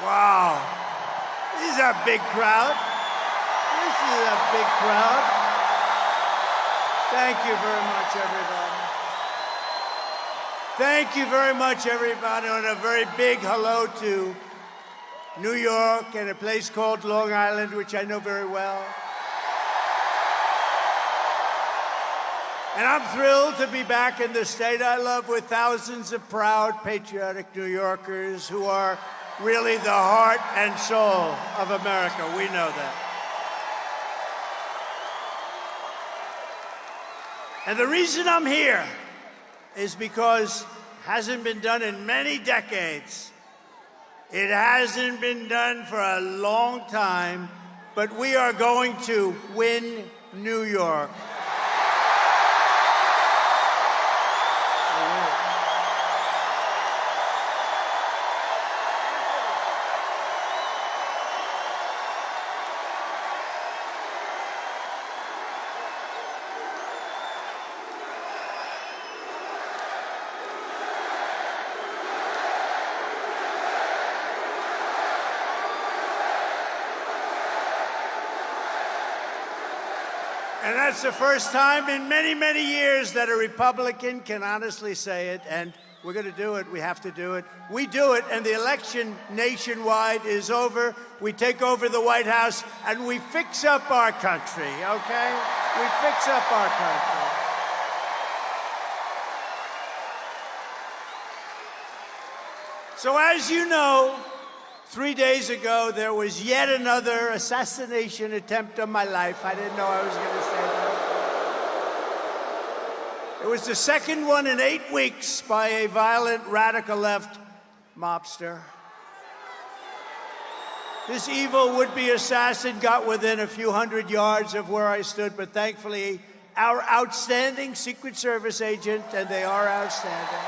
Wow. This is a big crowd. This is a big crowd. Thank you very much, everybody. Thank you very much, everybody, and a very big hello to New York and a place called Long Island, which I know very well. And I'm thrilled to be back in the state I love with thousands of proud, patriotic New Yorkers who are really the heart and soul of America. We know that. And the reason I'm here is because it hasn't been done in many decades. It hasn't been done for a long time, but we are going to win New York. And that's the first time in many, many years that a Republican can honestly say it, and we're going to do it. We have to do it. We do it, and the election nationwide is over. We take over the White House, and we fix up our country, okay? We fix up our country. So as you know, 3 days ago, there was yet another assassination attempt on my life. I didn't know I was going to say that. It was the second one in 8 weeks by a violent radical left mobster. This evil would-be assassin got within a few hundred yards of where I stood, but thankfully, our outstanding Secret Service agent, and they are outstanding,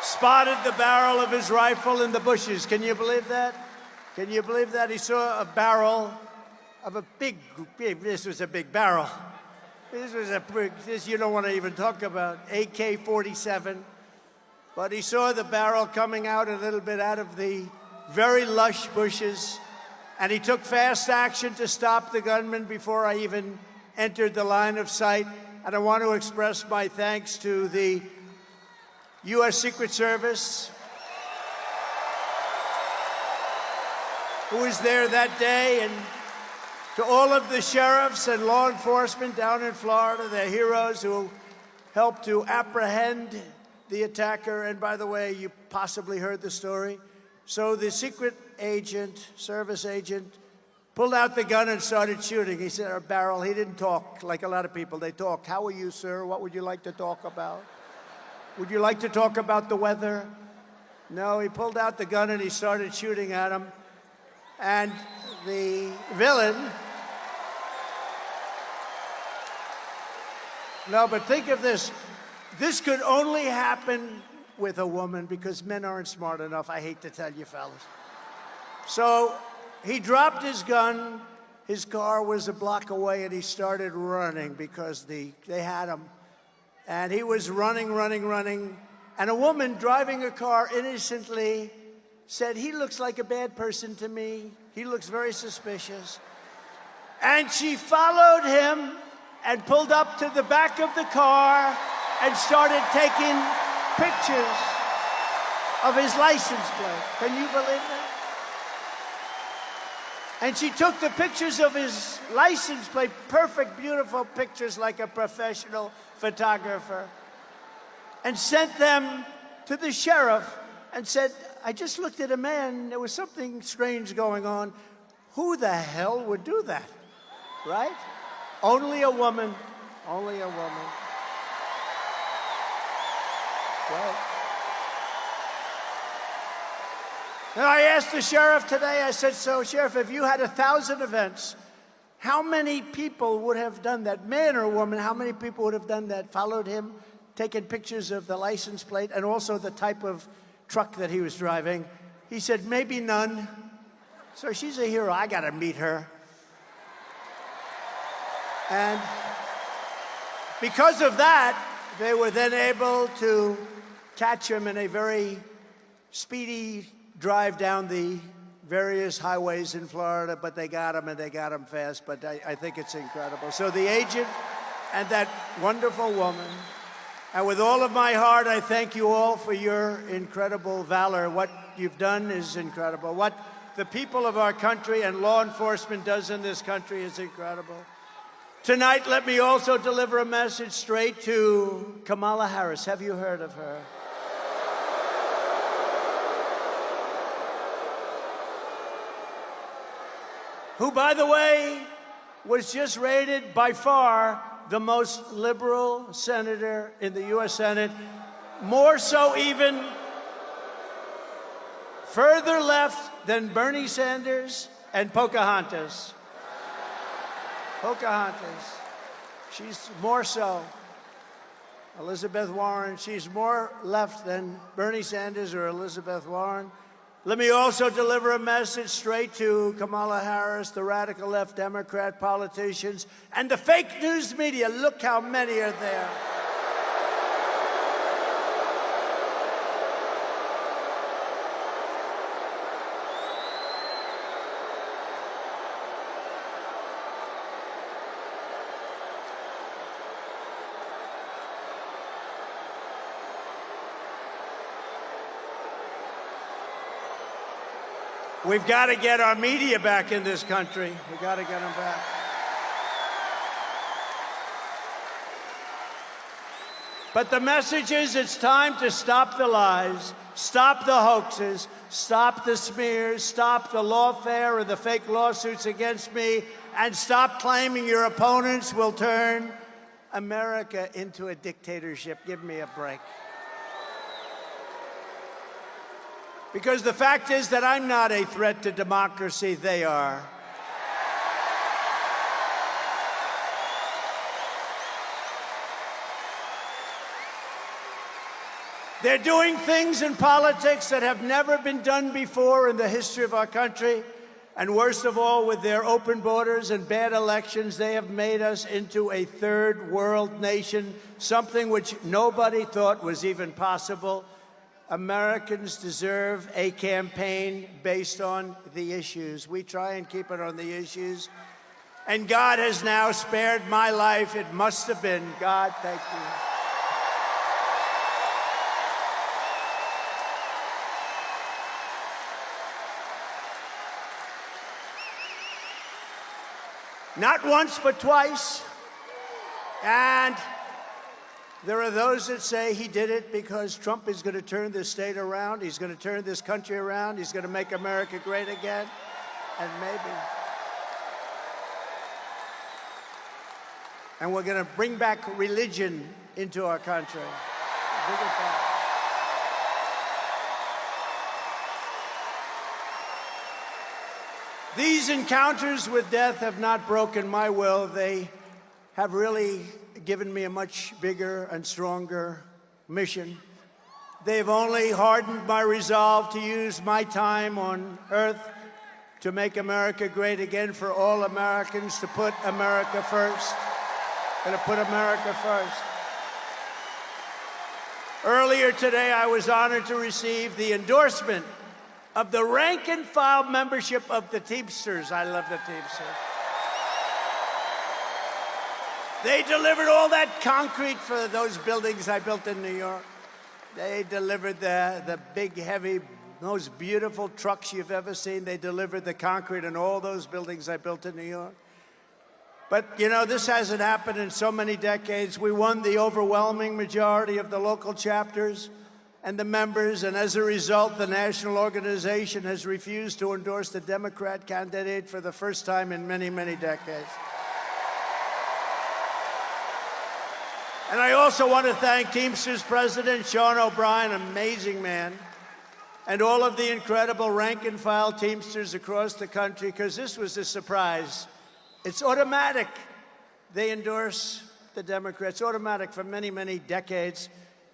spotted the barrel of his rifle in the bushes. Can you believe that? Can you believe that? He saw a barrel of a big, this was a big barrel. This you don't want to even talk about, AK-47. But he saw the barrel coming out a little bit out of the very lush bushes, and he took fast action to stop the gunman before I even entered the line of sight. And I want to express my thanks to the U.S. Secret Service, who was there that day, and to all of the sheriffs and law enforcement down in Florida, the heroes who helped to apprehend the attacker. And by the way, you possibly heard the story. So the secret agent, service agent, pulled out the gun and started shooting. He said, a barrel. He didn't talk like a lot of people. They talk. How are you, sir? What would you like to talk about? Would you like to talk about the weather? No, he pulled out the gun and he started shooting at him. And the villain... No, but think of this. This could only happen with a woman because men aren't smart enough, I hate to tell you, fellas. So he dropped his gun. His car was a block away, and he started running because they had him. And he was running. And a woman driving a car innocently said, he looks like a bad person to me. He looks very suspicious. And she followed him and pulled up to the back of the car and started taking pictures of his license plate. Can you believe that? And she took the pictures of his license plate, perfect, beautiful pictures like a professional photographer, and sent them to the sheriff and said, I just looked at a man, there was something strange going on. Who the hell would do that, right? Only a woman, only a woman. Right. And I asked the sheriff today, I said, so Sheriff, if you had 1,000 events, how many people would have done that? Man or woman, how many people would have done that? Followed him, taken pictures of the license plate and also the type of truck that he was driving. He said, maybe none. So she's a hero. I got to meet her. And because of that, they were then able to catch him in a very speedy drive down the various highways in Florida, but they got him, and they got him fast. But I think it's incredible. So the agent and that wonderful woman, and with all of my heart, I thank you all for your incredible valor. What you've done is incredible. What the people of our country and law enforcement does in this country is incredible. Tonight, let me also deliver a message straight to Kamala Harris. Have you heard of her? Who, by the way, was just rated by far the most liberal senator in the U.S. Senate, more so even further left than Bernie Sanders and Pocahontas. Pocahontas. She's more so. Elizabeth Warren, she's more left than Bernie Sanders or Elizabeth Warren. Let me also deliver a message straight to Kamala Harris, the radical left Democrat politicians, and the fake news media. Look how many are there. We've got to get our media back in this country. We've got to get them back. But the message is it's time to stop the lies, stop the hoaxes, stop the smears, stop the lawfare and the fake lawsuits against me, and stop claiming your opponents will turn America into a dictatorship. Give me a break. Because the fact is that I'm not a threat to democracy, they are. They're doing things in politics that have never been done before in the history of our country. And worst of all, with their open borders and bad elections, they have made us into a third world nation, something which nobody thought was even possible. Americans deserve a campaign based on the issues. We try and keep it on the issues. And God has now spared my life. It must have been God. Thank you. Not once, but twice. And there are those that say he did it because Trump is going to turn this state around. He's going to turn this country around. He's going to make America great again. And maybe. And we're going to bring back religion into our country. Bring it back. These encounters with death have not broken my will. They have really given me a much bigger and stronger mission. They've only hardened my resolve to use my time on earth to make America great again, for all Americans to put America first. Gonna put America first. Earlier today, I was honored to receive the endorsement of the rank and file membership of the Teamsters. I love the Teamsters. They delivered all that concrete for those buildings I built in New York. They delivered the big, heavy, most beautiful trucks you've ever seen. They delivered the concrete in all those buildings I built in New York. But, you know, this hasn't happened in so many decades. We won the overwhelming majority of the local chapters and the members, and as a result, the national organization has refused to endorse the Democrat candidate for the first time in many, many decades. And I also want to thank Teamsters President Sean O'Brien, amazing man, and all of the incredible rank-and-file Teamsters across the country, because this was a surprise. It's automatic. They endorse the Democrats, automatic for many, many decades.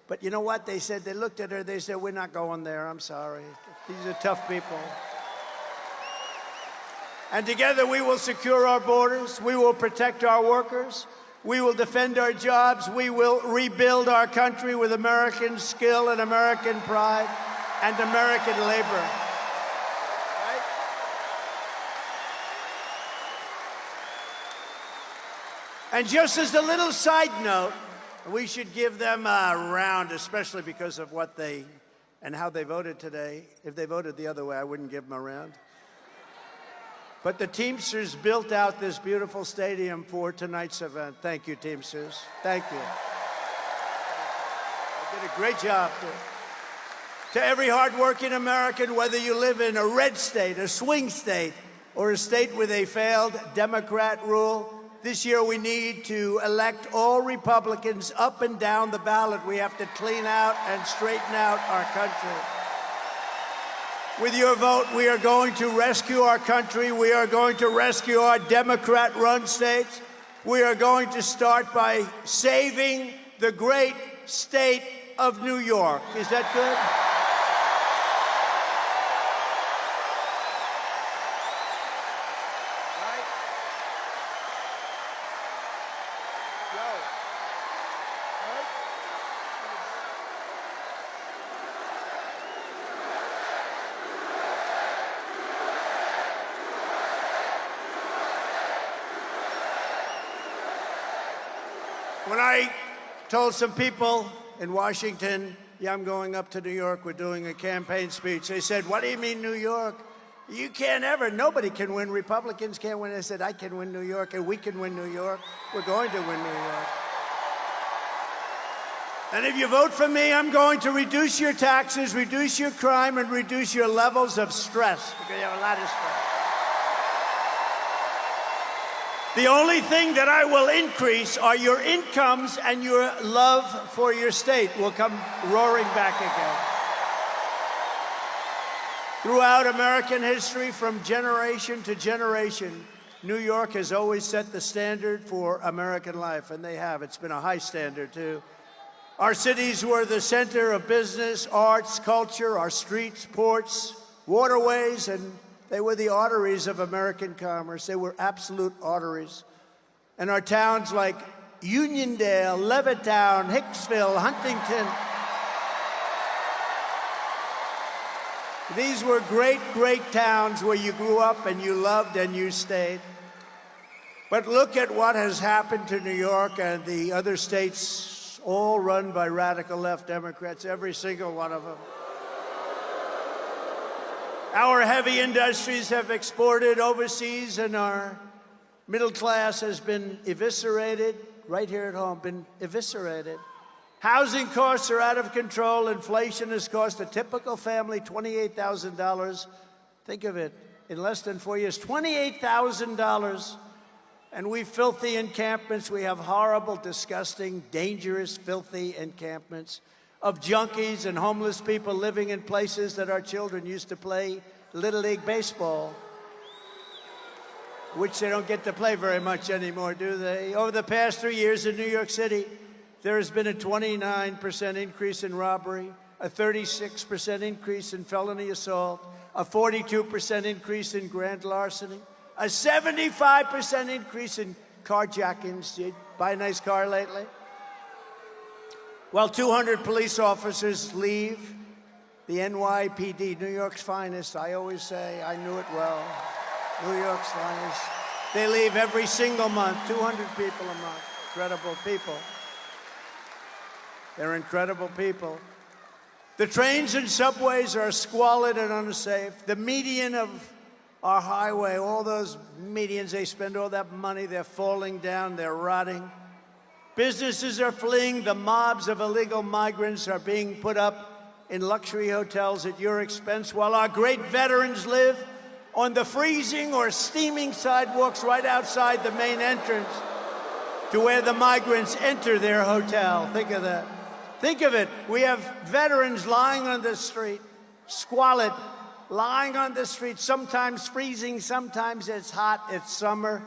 But you know what? They said, they looked at her, they said, we're not going there, I'm sorry. These are tough people. And together we will secure our borders, we will protect our workers, we will defend our jobs, we will rebuild our country with American skill and American pride. and American labor. Right? And just as a little side note, we should give them a round, especially because of what they and how they voted today. If they voted the other way, I wouldn't give them a round. But the Teamsters built out this beautiful stadium for tonight's event. Thank you, Teamsters. Thank you. They did a great job. To every hardworking American, whether you live in a red state, a swing state, or a state with a failed Democrat rule, this year we need to elect all Republicans up and down the ballot. We have to clean out and straighten out our country. With your vote, we are going to rescue our country. We are going to rescue our Democrat-run states. We are going to start by saving the great state of New York. Is that good? When I told some people in Washington, yeah, I'm going up to New York, we're doing a campaign speech, they said, what do you mean New York? You can't ever, nobody can win, Republicans can't win. I said, I can win New York, and we can win New York. We're going to win New York. And if you vote for me, I'm going to reduce your taxes, reduce your crime, and reduce your levels of stress, because you have a lot of stress. The only thing that I will increase are your incomes, and your love for your state will come roaring back again. Throughout American history, from generation to generation, New York has always set the standard for American life, and they have. It's been a high standard, too. Our cities were the center of business, arts, culture, our streets, ports, waterways, and they were the arteries of American commerce. They were absolute arteries. And our towns like Uniondale, Levittown, Hicksville, Huntington, these were great, great towns where you grew up and you loved and you stayed. But look at what has happened to New York and the other states, all run by radical left Democrats, every single one of them. Our heavy industries have exported overseas, and our middle class has been eviscerated, right here at home, been eviscerated. Housing costs are out of control. Inflation has cost a typical family $28,000. Think of it, in less than 4 years, $28,000. And we filthy encampments. We have horrible, disgusting, dangerous, filthy encampments of junkies and homeless people living in places that our children used to play Little League baseball, which they don't get to play very much anymore, do they? Over the past 3 years in New York City, there has been a 29% increase in robbery, a 36% increase in felony assault, a 42% increase in grand larceny, a 75% increase in carjackings. Did you buy a nice car lately? Well, 200 police officers leave the NYPD, New York's finest. I always say, I knew it well, New York's finest. They leave every single month, 200 people a month. Incredible people. They're incredible people. The trains and subways are squalid and unsafe. The median of our highway, all those medians, they spend all that money, they're falling down, they're rotting. Businesses are fleeing. The mobs of illegal migrants are being put up in luxury hotels at your expense, while our great veterans live on the freezing or steaming sidewalks right outside the main entrance to where the migrants enter their hotel. Think of that. Think of it. We have veterans lying on the street, squalid, lying on the street, sometimes freezing, sometimes it's hot, it's summer.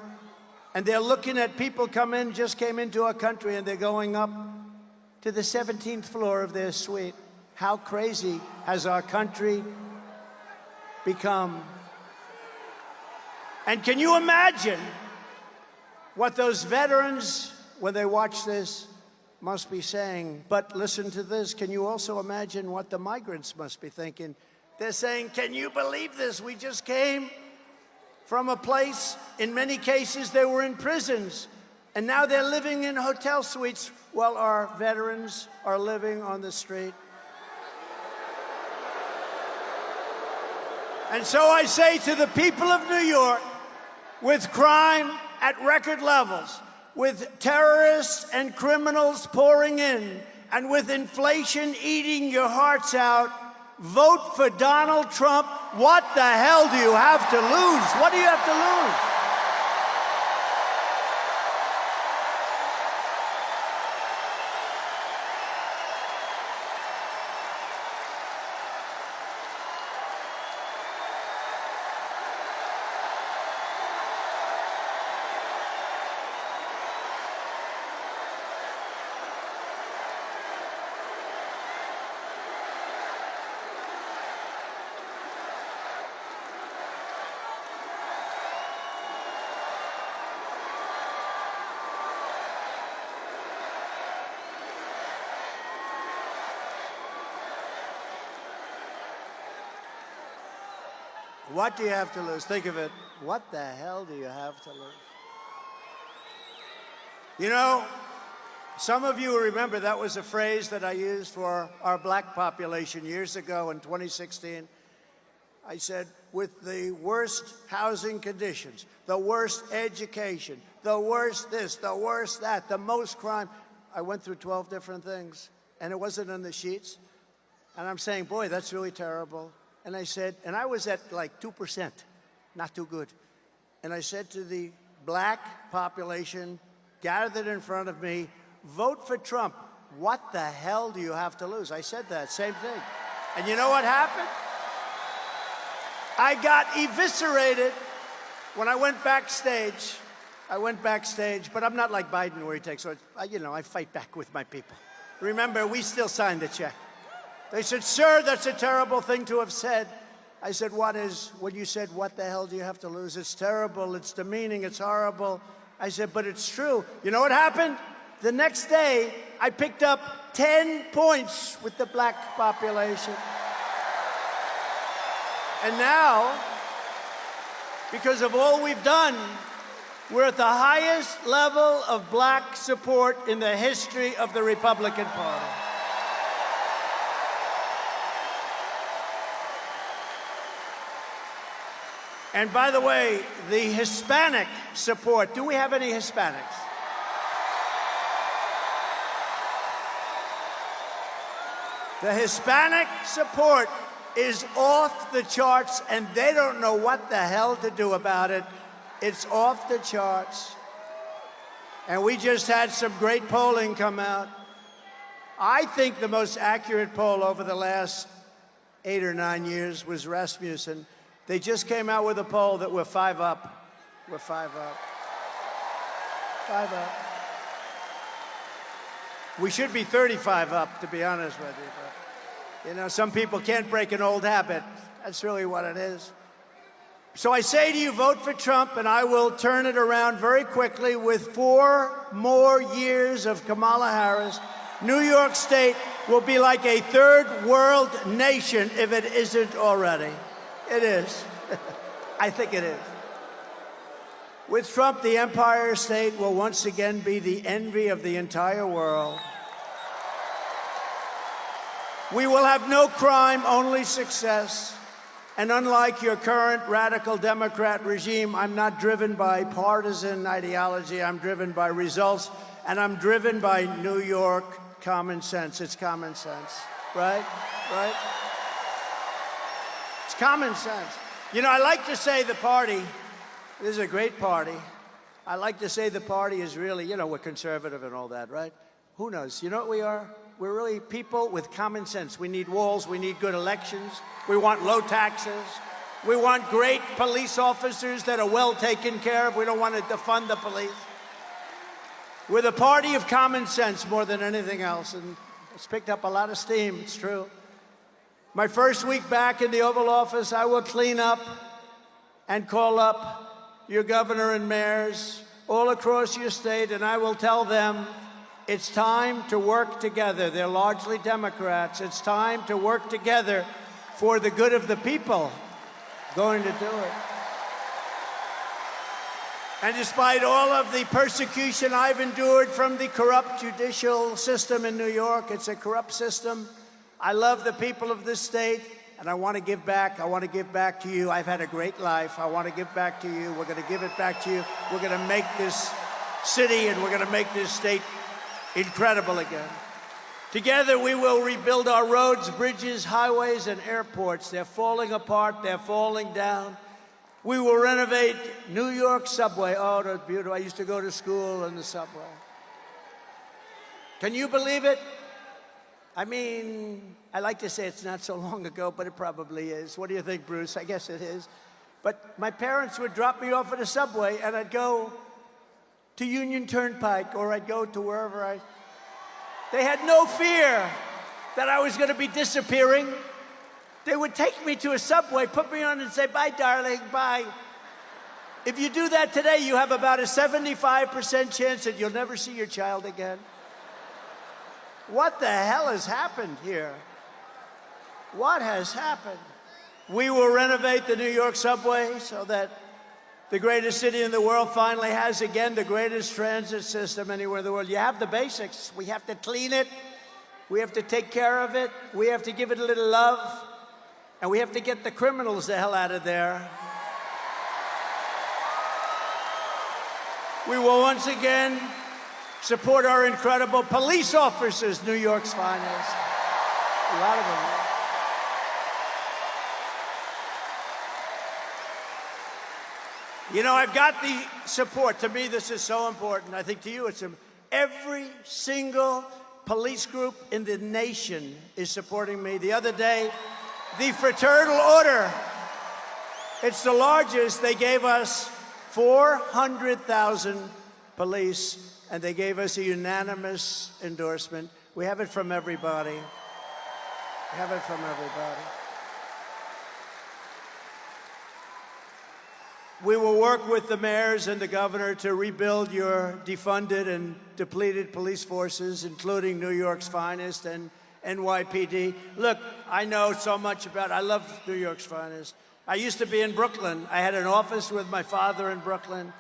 And they're looking at people just came into our country, and they're going up to the 17th floor of their suite. How crazy has our country become? And can you imagine what those veterans, when they watch this, must be saying, but listen to this, can you also imagine what the migrants must be thinking? They're saying, can you believe this? We just came from a place, in many cases, they were in prisons, and now they're living in hotel suites while our veterans are living on the street. And so I say to the people of New York, with crime at record levels, with terrorists and criminals pouring in, and with inflation eating your hearts out, vote for Donald Trump. What the hell do you have to lose? What do you have to lose? What do you have to lose? Think of it. What the hell do you have to lose? You know, some of you will remember that was a phrase that I used for our black population years ago in 2016. I said, with the worst housing conditions, the worst education, the worst this, the worst that, the most crime. I went through 12 different things, and it wasn't on the sheets. And I'm saying, boy, that's really terrible. And I said, and I was at like 2%, not too good. And I said to the black population gathered in front of me, vote for Trump. What the hell do you have to lose? I said that, same thing. And you know what happened? I got eviscerated when I went backstage. But I'm not like Biden where he takes, I fight back with my people. Remember, we still signed the check. They said, sir, that's a terrible thing to have said. I said, when you said, what the hell do you have to lose? It's terrible, it's demeaning, it's horrible. I said, but it's true. You know what happened? The next day, I picked up 10 points with the black population. And now, because of all we've done, we're at the highest level of black support in the history of the Republican Party. And by the way, the Hispanic support, do we have any Hispanics? The Hispanic support is off the charts, and they don't know what the hell to do about it. It's off the charts. And we just had some great polling come out. I think the most accurate poll over the last 8 or 9 years was Rasmussen. They just came out with a poll that we're 5 up. We're 5 up. 5 up. We should be 35 up, to be honest with you. But, you know, some people can't break an old habit. That's really what it is. So I say to you, vote for Trump, and I will turn it around very quickly with 4 more years of Kamala Harris. New York State will be like a third world nation if it isn't already. It is. I think it is. With Trump, the Empire State will once again be the envy of the entire world. We will have no crime, only success. And unlike your current radical Democrat regime, I'm not driven by partisan ideology. I'm driven by results, and I'm driven by New York common sense. It's common sense, right? Right? It's common sense. You know, I like to say the party, this is a great party. I like to say the party is really, you know, we're conservative and all that, right? Who knows? You know what we are? We're really people with common sense. We need walls. We need good elections. We want low taxes. We want great police officers that are well taken care of. We don't want to defund the police. We're the party of common sense more than anything else, and it's picked up a lot of steam. It's true. My first week back in the Oval Office, I will clean up and call up your governor and mayors all across your state, and I will tell them it's time to work together. They're largely Democrats. It's time to work together for the good of the people. Going to do it. And despite all of the persecution I've endured from the corrupt judicial system in New York, it's a corrupt system. I love the people of this state, and I want to give back. I want to give back to you. I've had a great life. I want to give back to you. We're going to give it back to you. We're going to make this city and we're going to make this state incredible again. Together, we will rebuild our roads, bridges, highways, and airports. They're falling apart. They're falling down. We will renovate New York subway. Oh, that's beautiful. I used to go to school in the subway. Can you believe it? I mean, I like to say it's not so long ago, but it probably is. What do you think, Bruce? I guess it is. But my parents would drop me off at a subway, and I'd go to Union Turnpike, or I'd go to wherever They had no fear that I was going to be disappearing. They would take me to a subway, put me on and say, bye, darling, bye. If you do that today, you have about a 75% chance that you'll never see your child again. What the hell has happened here? What has happened? We will renovate the New York subway so that the greatest city in the world finally has, again, the greatest transit system anywhere in the world. You have the basics. We have to clean it. We have to take care of it. We have to give it a little love. And we have to get the criminals the hell out of there. We will once again support our incredible police officers, New York's finest. A lot of them. You know, I've got the support. To me, this is so important. I think to you, it's every single police group in the nation is supporting me. The other day, the Fraternal Order, it's the largest. They gave us 400,000 police, and they gave us a unanimous endorsement. We have it from everybody. We have it from everybody. We will work with the mayors and the governor to rebuild your defunded and depleted police forces, including New York's finest and NYPD. Look, I know so much about it. I love New York's finest. I used to be in Brooklyn. I had an office with my father in Brooklyn.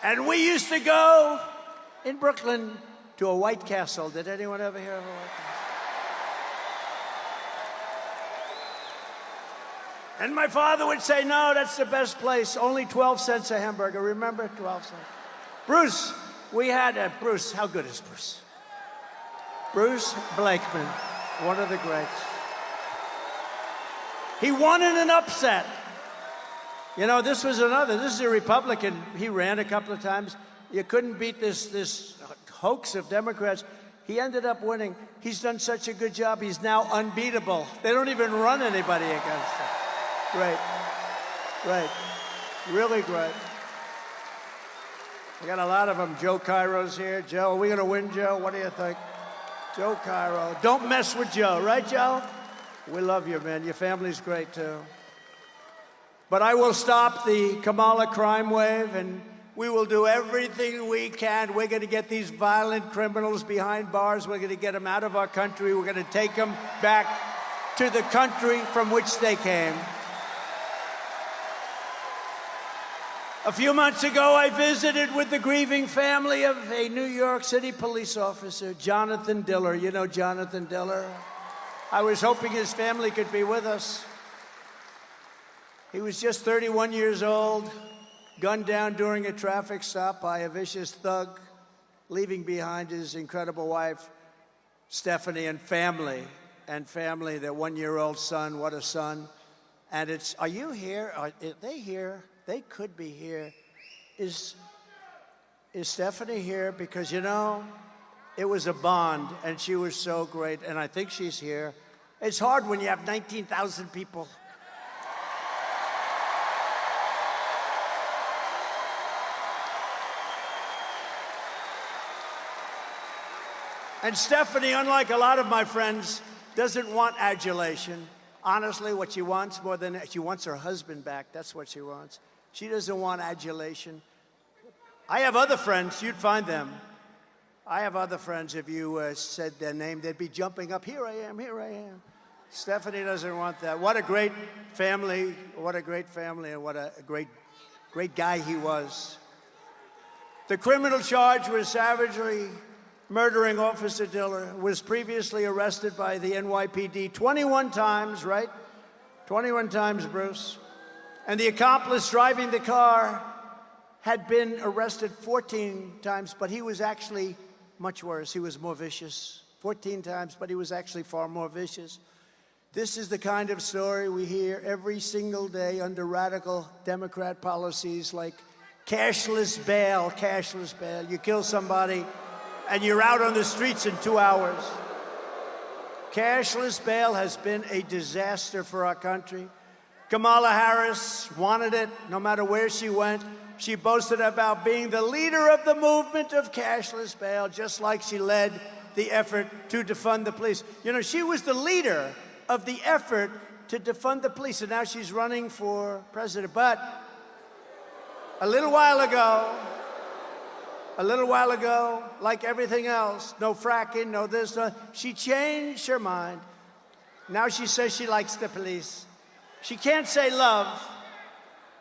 And we used to go in Brooklyn to a White Castle. Did anyone ever hear of a White Castle? And my father would say, no, that's the best place. Only 12 cents a hamburger. Remember? 12 cents. Bruce, we had Bruce. How good is Bruce? Bruce Blakeman, one of the greats. He won in an upset. You know, this is a Republican. He ran a couple of times. You couldn't beat this hoax of Democrats. He ended up winning. He's done such a good job. He's now unbeatable. They don't even run anybody against him. Great. Great. Really great. We got a lot of them. Joe Cairo's here. Joe, are we going to win, Joe? What do you think? Joe Cairo. Don't mess with Joe, right, Joe? We love you, man. Your family's great, too. But I will stop the Kamala crime wave, and we will do everything we can. We're going to get these violent criminals behind bars. We're going to get them out of our country. We're going to take them back to the country from which they came. A few months ago, I visited with the grieving family of a New York City police officer, Jonathan Diller. You know Jonathan Diller? I was hoping his family could be with us. He was just 31 years old, gunned down during a traffic stop by a vicious thug, leaving behind his incredible wife, Stephanie, and family, their one-year-old son. What a son. And are you here? Are they here? They could be here. Is Stephanie here? Because, you know, it was a bond, and she was so great, and I think she's here. It's hard when you have 19,000 people. And Stephanie, unlike a lot of my friends, doesn't want adulation. Honestly, what she wants more than she wants her husband back. That's what she wants. She doesn't want adulation. I have other friends. You'd find them. I have other friends. If you said their name, they'd be jumping up. Here I am. Here I am. Stephanie doesn't want that. What a great family. What a great family, and what a great guy he was. The criminal charge was savagely murdering Officer Diller, was previously arrested by the NYPD 21 times, right? 21 times, Bruce. And the accomplice driving the car had been arrested 14 times, but he was actually much worse. He was more vicious. 14 times, but he was actually far more vicious. This is the kind of story we hear every single day under radical Democrat policies like cashless bail, cashless bail. You kill somebody and you're out on the streets in 2 hours. Cashless bail has been a disaster for our country. Kamala Harris wanted it no matter where she went. She boasted about being the leader of the movement of cashless bail, just like she led the effort to defund the police. You know, she was the leader of the effort to defund the police, and now she's running for president. But a little while ago, like everything else, no fracking, no this, no, she changed her mind. Now she says she likes the police. She can't say love,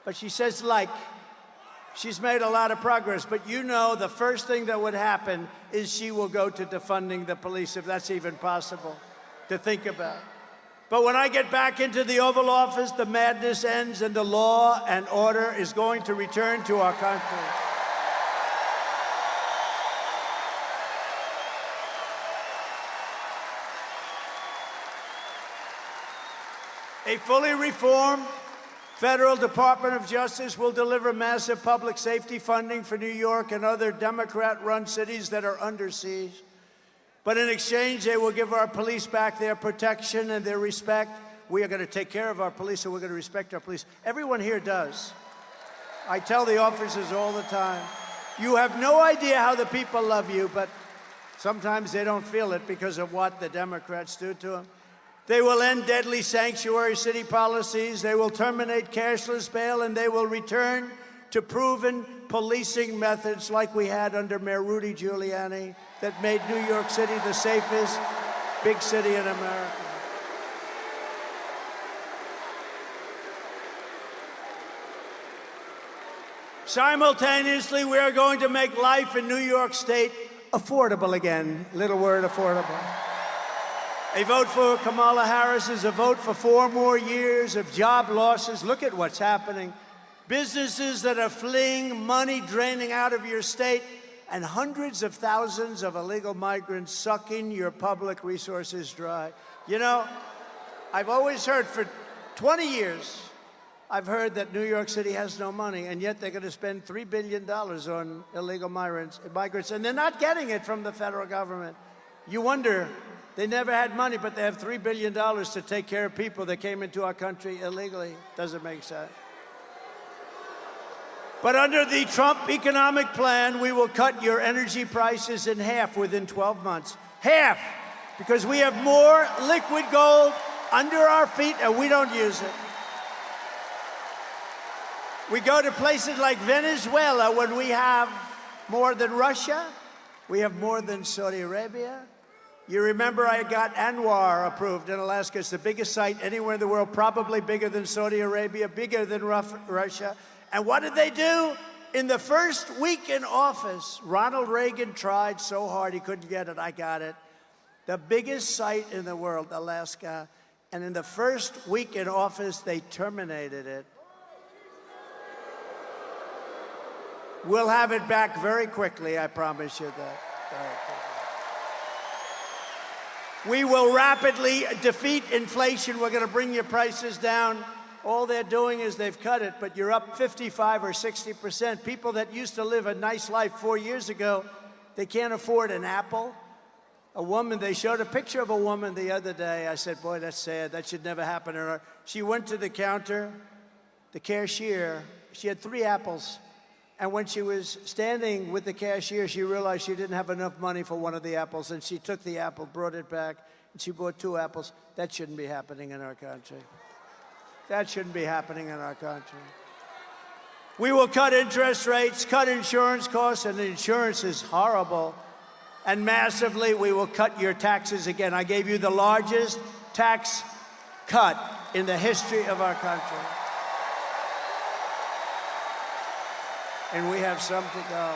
but she says like. She's made a lot of progress, but you know the first thing that would happen is she will go to defunding the police, if that's even possible to think about. But when I get back into the Oval Office, the madness ends and the law and order is going to return to our country. A fully reformed Federal Department of Justice will deliver massive public safety funding for New York and other Democrat-run cities that are under siege. But in exchange, they will give our police back their protection and their respect. We are going to take care of our police, and we're going to respect our police. Everyone here does. I tell the officers all the time, you have no idea how the people love you, but sometimes they don't feel it because of what the Democrats do to them. They will end deadly sanctuary city policies, they will terminate cashless bail, and they will return to proven policing methods like we had under Mayor Rudy Giuliani that made New York City the safest big city in America. Simultaneously, we are going to make life in New York State affordable again. Little word, affordable. A vote for Kamala Harris is a vote for 4 more years of job losses. Look at what's happening. Businesses that are fleeing, money draining out of your state, and hundreds of thousands of illegal migrants sucking your public resources dry. You know, I've always heard for 20 years, I've heard that New York City has no money, and yet they're going to spend $3 billion on illegal migrants, and they're not getting it from the federal government. You wonder, they never had money, but they have $3 billion to take care of people that came into our country illegally. Doesn't make sense. But under the Trump economic plan, we will cut your energy prices in half within 12 months. Half! Because we have more liquid gold under our feet and we don't use it. We go to places like Venezuela when we have more than Russia. We have more than Saudi Arabia. You remember I got Anwar approved in Alaska. It's the biggest site anywhere in the world, probably bigger than Saudi Arabia, bigger than Russia. And what did they do? In the first week in office, Ronald Reagan tried so hard he couldn't get it. I got it. The biggest site in the world, Alaska. And in the first week in office, they terminated it. We'll have it back very quickly, I promise you that. We will rapidly defeat inflation. We're going to bring your prices down. All they're doing is they've cut it, but you're up 55 or 60%. People that used to live a nice life 4 years ago, they can't afford an apple. A woman, they showed a picture of a woman the other day. I said, boy, that's sad. That should never happen to her. She went to the counter, the cashier. She had 3 apples. And when she was standing with the cashier, she realized she didn't have enough money for one of the apples, and she took the apple, brought it back, and she bought 2 apples. That shouldn't be happening in our country. That shouldn't be happening in our country. We will cut interest rates, cut insurance costs, and insurance is horrible. And massively, we will cut your taxes again. I gave you the largest tax cut in the history of our country. And we have some to go.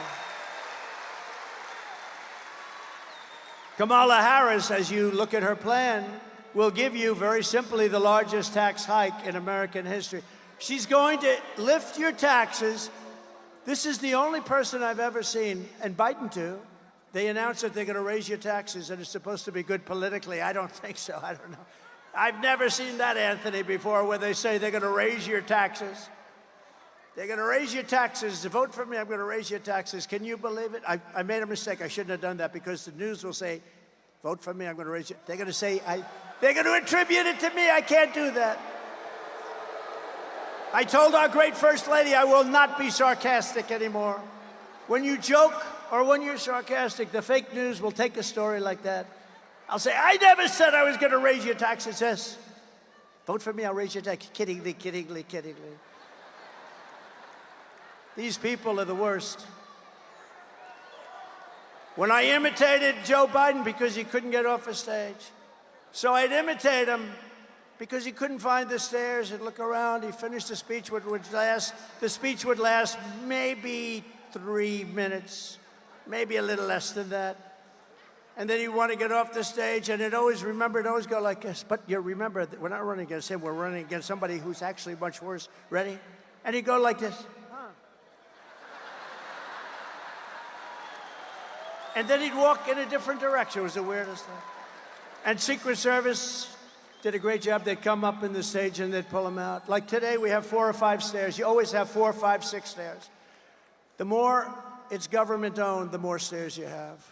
Kamala Harris, as you look at her plan, will give you, very simply, the largest tax hike in American history. She's going to lift your taxes. This is the only person I've ever seen, and Biden too. They announced that they're going to raise your taxes, and it's supposed to be good politically. I don't think so. I don't know. I've never seen that, Anthony, before, where they say they're going to raise your taxes. They're going to raise your taxes. To vote for me, I'm going to raise your taxes. Can you believe it? I made a mistake. I shouldn't have done that, because the news will say, vote for me, I'm going to raise you. They're going to say, they're going to attribute it to me. I can't do that. I told our great First Lady I will not be sarcastic anymore. When you joke or when you're sarcastic, the fake news will take a story like that. I'll say, I never said I was going to raise your taxes. Yes. Vote for me, I'll raise your taxes. Kiddingly, kiddingly, kiddingly. These people are the worst. When I imitated Joe Biden because he couldn't get off a stage. So I'd imitate him because he couldn't find the stairs. He'd look around. He finished the speech, the speech would last maybe 3 minutes, maybe a little less than that. And then he'd want to get off the stage, and it'd always go like this. But you remember, we're not running against him. We're running against somebody who's actually much worse. Ready? And he'd go like this. And then he'd walk in a different direction. It was the weirdest thing. And Secret Service did a great job. They'd come up in the stage and they'd pull him out. Like today, we have 4 or 5 stairs. You always have 4, 5, 6 stairs. The more it's government-owned, the more stairs you have.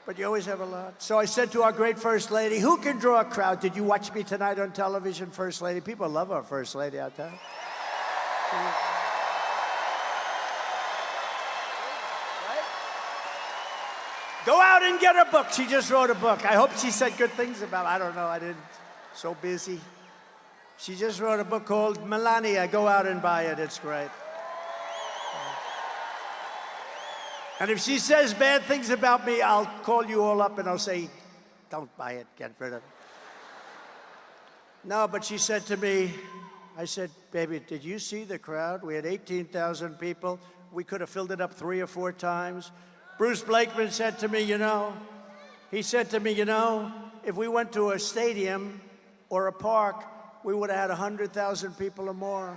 But you always have a lot. So I said to our great First Lady, who can draw a crowd? Did you watch me tonight on television, First Lady? People love our First Lady out there. Go out and get a book. She just wrote a book. I hope she said good things about it. I don't know. I didn't. So busy. She just wrote a book called Melania. Go out and buy it. It's great. And if she says bad things about me, I'll call you all up and I'll say, don't buy it. Get rid of it. No, but she said to me, I said, baby, did you see the crowd? We had 18,000 people. We could have filled it up 3 or 4 times. Bruce Blakeman said to me, if we went to a stadium or a park, we would have had 100,000 people or more.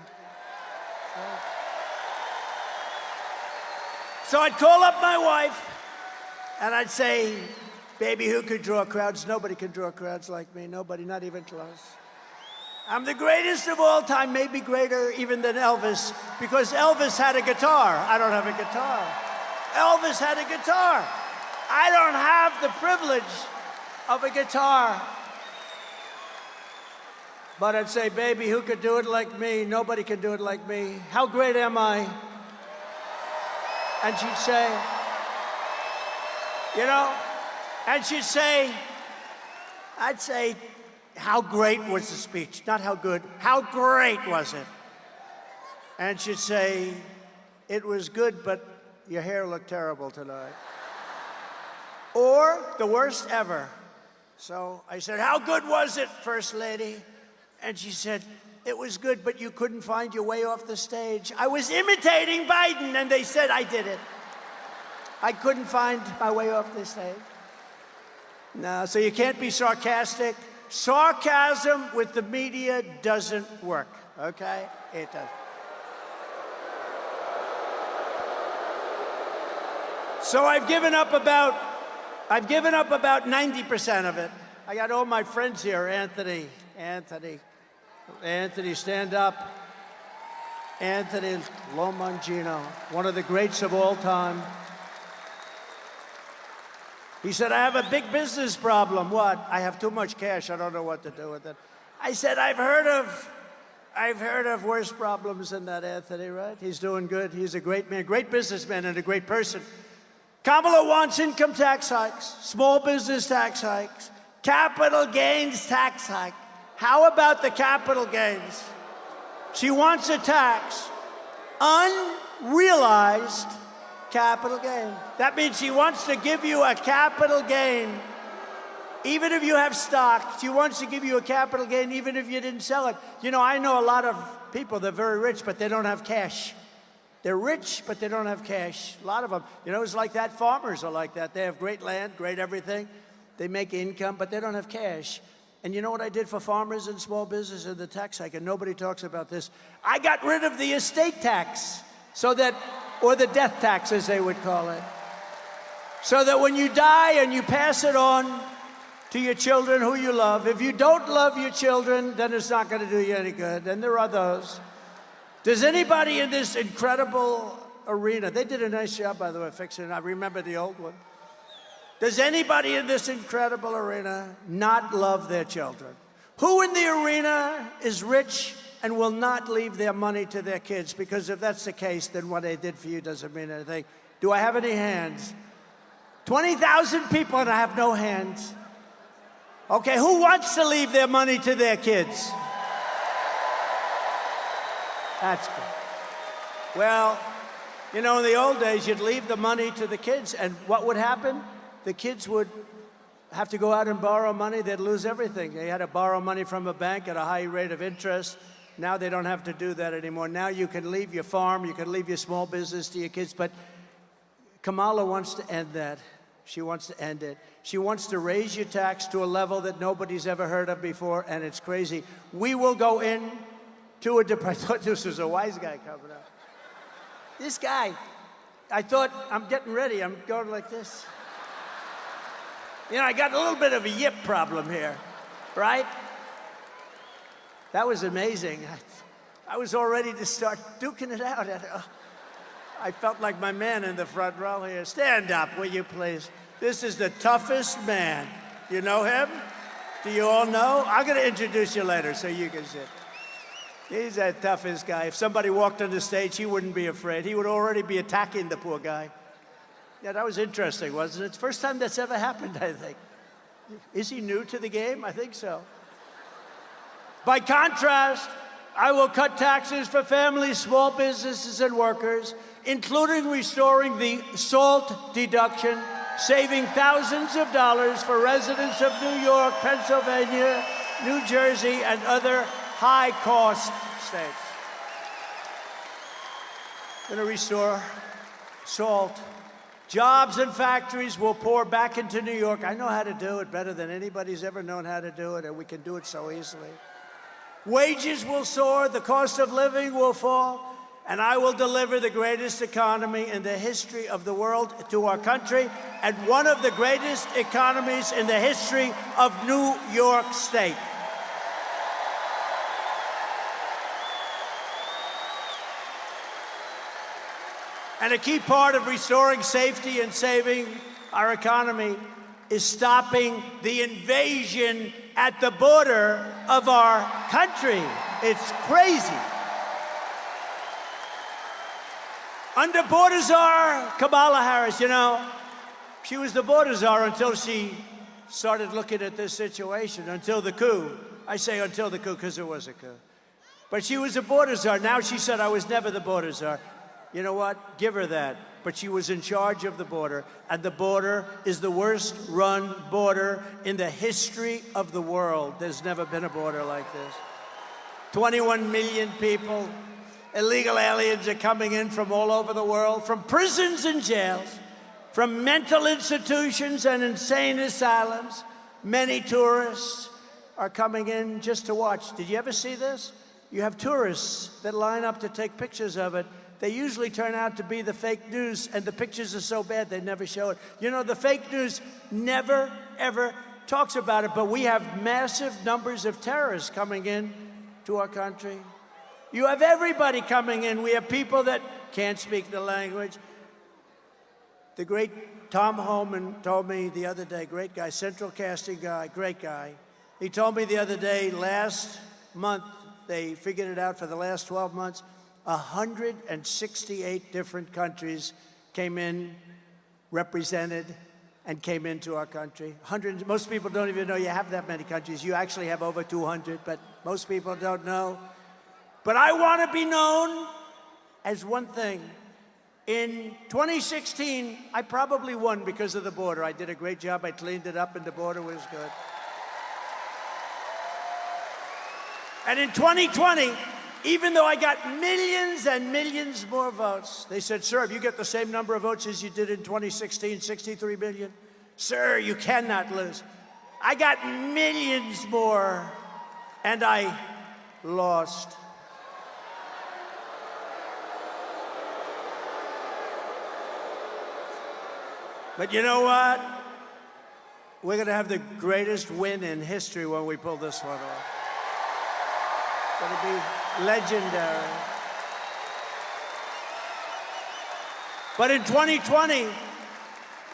So I'd call up my wife, and I'd say, baby, who could draw crowds? Nobody can draw crowds like me. Nobody, not even close. I'm the greatest of all time, maybe greater even than Elvis, because Elvis had a guitar. I don't have a guitar. Elvis had a guitar. I don't have the privilege of a guitar. But I'd say, baby, who could do it like me? Nobody can do it like me. How great am I? And she'd say, and she'd say, I'd say, how great was the speech? Not how good, how great was it? And she'd say, it was good, but your hair looked terrible tonight. Or the worst ever. So I said, how good was it, First Lady? And she said, it was good, but you couldn't find your way off the stage. I was imitating Biden, and they said I did it. I couldn't find my way off the stage. No, so you can't be sarcastic. Sarcasm with the media doesn't work, okay? It doesn't. So I've given up about 90% of it. I got all my friends here. Anthony, stand up. Anthony Lomangino, one of the greats of all time. He said, I have a big business problem. What? I have too much cash. I don't know what to do with it. I said, I've heard of worse problems than that, Anthony, right? He's doing good. He's a great man, great businessman, and a great person. Kamala wants income tax hikes, small business tax hikes, capital gains tax hike. How about the capital gains? She wants a tax realized capital gain. That means she wants to give you a capital gain. Even if you have stock, she wants to give you a capital gain even if you didn't sell it. You know, I know a lot of people, they're very rich, but they don't have cash. They're rich, but they don't have cash. A lot of them. You know, it's like that. Farmers are like that. They have great land, great everything. They make income, but they don't have cash. And you know what I did for farmers and small business and the tax hike? And nobody talks about this. I got rid of the estate tax, so that, or the death tax, as they would call it, so that when you die and you pass it on to your children who you love, if you don't love your children, then it's not going to do you any good. And there are those. Does anybody in this incredible arena, they did a nice job, by the way, fixing it. I remember the old one. Does anybody in this incredible arena not love their children? Who in the arena is rich and will not leave their money to their kids? Because if that's the case, then what they did for you doesn't mean anything. Do I have any hands? 20,000 people and I have no hands. Okay, who wants to leave their money to their kids? That's good. Well, you know, in the old days, you'd leave the money to the kids, and what would happen? The kids would have to go out and borrow money. They'd lose everything. They had to borrow money from a bank at a high rate of interest. Now they don't have to do that anymore. Now you can leave your farm, you can leave your small business to your kids, but Kamala wants to end that. She wants to end it. She wants to raise your tax to a level that nobody's ever heard of before, and it's crazy. We will go in to a depression. I thought this was a wise guy coming up. This guy, I thought, I'm getting ready. I'm going like this. You know, I got a little bit of a yip problem here, right? That was amazing. I was all ready to start duking it out. I felt like my man in the front row here. Stand up, will you please? This is the toughest man. You know him? Do you all know? I'm going to introduce you later so you can sit. He's the toughest guy. If somebody walked on the stage, he wouldn't be afraid. He would already be attacking the poor guy. Yeah, that was interesting, wasn't it? It's the first time that's ever happened, I think. Is he new to the game? I think so. By contrast, I will cut taxes for families, small businesses, and workers, including restoring the SALT deduction, saving thousands of dollars for residents of New York, Pennsylvania, New Jersey, and other high-cost states. I'm going to restore SALT. Jobs and factories will pour back into New York. I know how to do it better than anybody's ever known how to do it, and we can do it so easily. Wages will soar, the cost of living will fall, and I will deliver the greatest economy in the history of the world to our country, and one of the greatest economies in the history of New York State. And a key part of restoring safety and saving our economy is stopping the invasion at the border of our country. It's crazy. Under border czar Kamala Harris, you know, she was the border czar until she started looking at this situation, until the coup. I say until the coup because there was a coup. But she was a border czar. Now she said, I was never the border czar. You know what? Give her that. But she was in charge of the border, and the border is the worst-run border in the history of the world. There's never been a border like this. 21 million people, illegal aliens are coming in from all over the world, from prisons and jails, from mental institutions and insane asylums. Many tourists are coming in just to watch. Did you ever see this? You have tourists that line up to take pictures of it. They usually turn out to be the fake news, and the pictures are so bad they never show it. You know, the fake news never, ever talks about it, but we have massive numbers of terrorists coming in to our country. You have everybody coming in. We have people that can't speak the language. The great Tom Homan told me the other day, great guy, central casting guy, great guy. He told me the other day, last month, they figured it out for the last 12 months, 168 different countries came in, represented, and came into our country. Most people don't even know you have that many countries. You actually have over 200, but most people don't know. But I want to be known as one thing. In 2016, I probably won because of the border. I did a great job. I cleaned it up, and the border was good. And in 2020, even though I got millions and millions more votes, they said, sir, if you get the same number of votes as you did in 2016, 63 million, sir, you cannot lose. I got millions more, and I lost. But you know what? We're going to have the greatest win in history when we pull this one off. It's going to be legendary. But in 2020,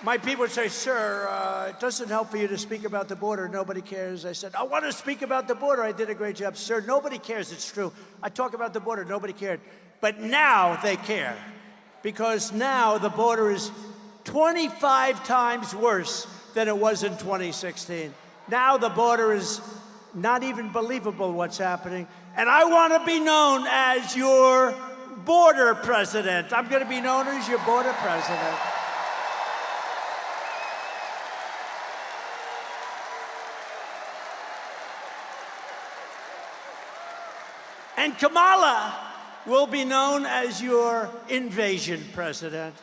my people would say, sir, it doesn't help for you to speak about the border. Nobody cares. I said, I want to speak about the border. I did a great job. Sir, nobody cares. It's true. I talk about the border. Nobody cared. But now they care. Because now the border is 25 times worse than it was in 2016. Now the border is not even believable what's happening. And I want to be known as your border president. I'm going to be known as your border president. And Kamala will be known as your invasion president.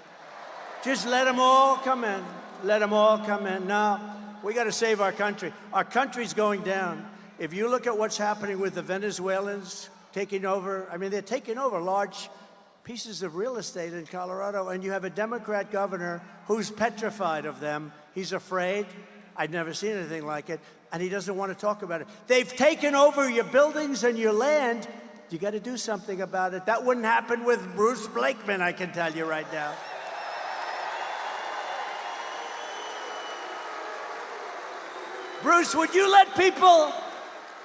Just let them all come in. Let them all come in. Now, we got to save our country. Our country's going down. If you look at what's happening with the Venezuelans taking over, I mean, they're taking over large pieces of real estate in Colorado, and you have a Democrat governor who's petrified of them. He's afraid. I've never seen anything like it, and he doesn't want to talk about it. They've taken over your buildings and your land. You got to do something about it. That wouldn't happen with Bruce Blakeman, I can tell you right now. Bruce, would you let people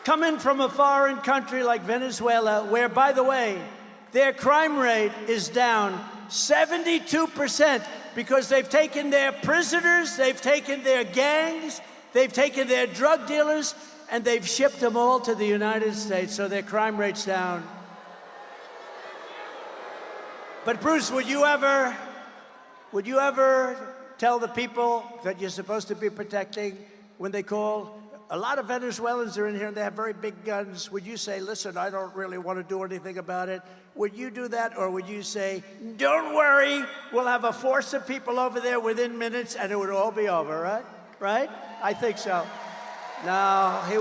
come in from a foreign country like Venezuela, where, by the way, their crime rate is down 72% because they've taken their prisoners, they've taken their gangs, they've taken their drug dealers, and they've shipped them all to the United States, so their crime rate's down. But Bruce, would you ever tell the people that you're supposed to be protecting when they call? A lot of Venezuelans are in here and they have very big guns. Would you say, listen, I don't really want to do anything about it? Would you do that? Or would you say, don't worry, we'll have a force of people over there within minutes and it would all be over, right? Right? I think so. No, he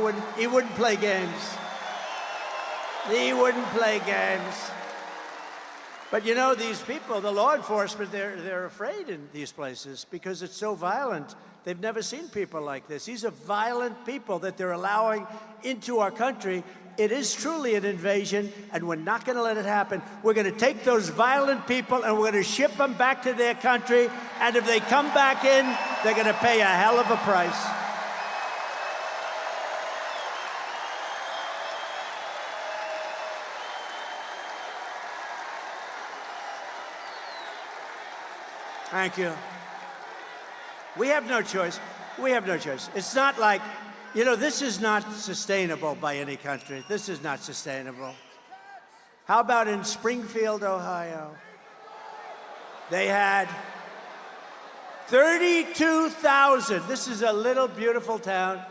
wouldn't play games. He wouldn't play games. But you know, these people, the law enforcement, they're afraid in these places because it's so violent. They've never seen people like this. These are violent people that they're allowing into our country. It is truly an invasion, and we're not going to let it happen. We're going to take those violent people and we're going to ship them back to their country, and if they come back in, they're going to pay a hell of a price. Thank you. We have no choice. We have no choice. It's not like, you know, this is not sustainable by any country. This is not sustainable. How about in Springfield, Ohio? They had 32,000. This is a little beautiful town.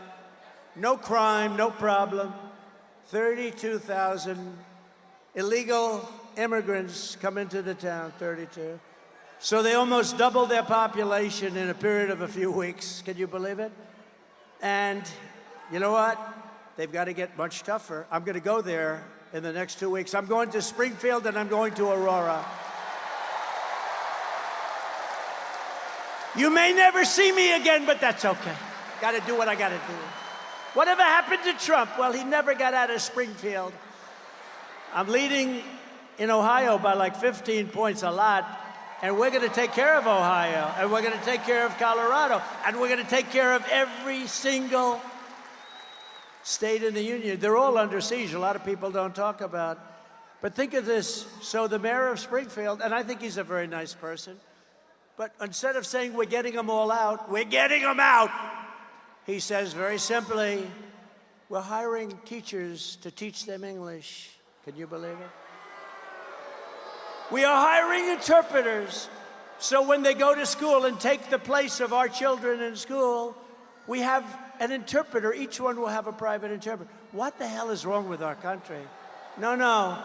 No crime, no problem. 32,000 illegal immigrants come into the town, 32. So they almost doubled their population in a period of a few weeks. Can you believe it? And you know what? They've got to get much tougher. I'm going to go there in the next 2 weeks. I'm going to Springfield and I'm going to Aurora. You may never see me again, but that's okay. Got to do what I got to do. Whatever happened to Trump? Well, he never got out of Springfield. I'm leading in Ohio by like 15 points, a lot. And we're going to take care of Ohio, and we're going to take care of Colorado, and we're going to take care of every single state in the union. They're all under siege. A lot of people don't talk about. But think of this. So the mayor of Springfield, and I think he's a very nice person, but instead of saying we're getting them all out, we're getting them out, he says very simply, we're hiring teachers to teach them English. Can you believe it? We are hiring interpreters, so when they go to school and take the place of our children in school, we have an interpreter. Each one will have a private interpreter. What the hell is wrong with our country? No.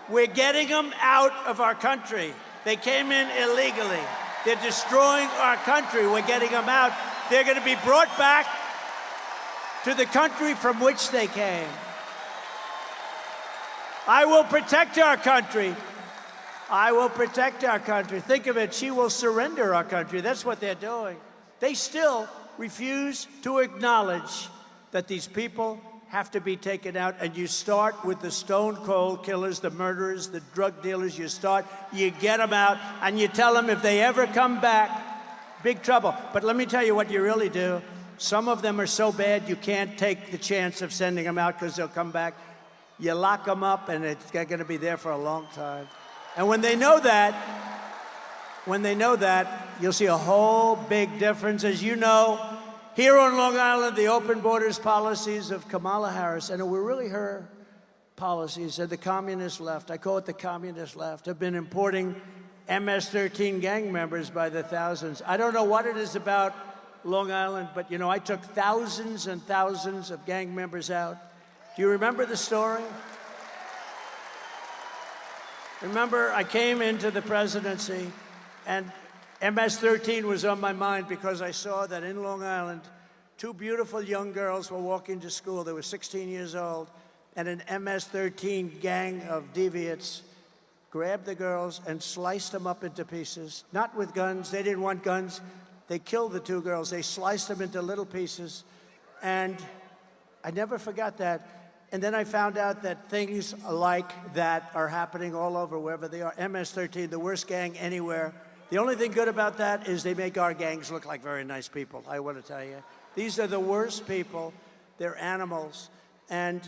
We're getting them out of our country. They came in illegally. They're destroying our country. We're getting them out. They're going to be brought back to the country from which they came. I will protect our country. I will protect our country. Think of it. She will surrender our country. That's what they're doing. They still refuse to acknowledge that these people have to be taken out. And you start with the stone cold killers, the murderers, the drug dealers. You get them out, and you tell them if they ever come back, big trouble. But let me tell you what you really do. Some of them are so bad you can't take the chance of sending them out because they'll come back. You lock them up, and they're going to be there for a long time. And when they know that, you'll see a whole big difference. As you know, here on Long Island, the open borders policies of Kamala Harris, and it were really her policies, and the communist left, I call it the communist left, have been importing MS-13 gang members by the thousands. I don't know what it is about Long Island, but, you know, I took thousands and thousands of gang members out. Do you remember the story? Remember, I came into the presidency, and MS-13 was on my mind because I saw that in Long Island, two beautiful young girls were walking to school. They were 16 years old, and an MS-13 gang of deviants grabbed the girls and sliced them up into pieces, not with guns. They didn't want guns. They killed the two girls. They sliced them into little pieces, and I never forgot that. And then I found out that things like that are happening all over, wherever they are. MS-13, the worst gang anywhere. The only thing good about that is they make our gangs look like very nice people, I want to tell you. These are the worst people. They're animals. And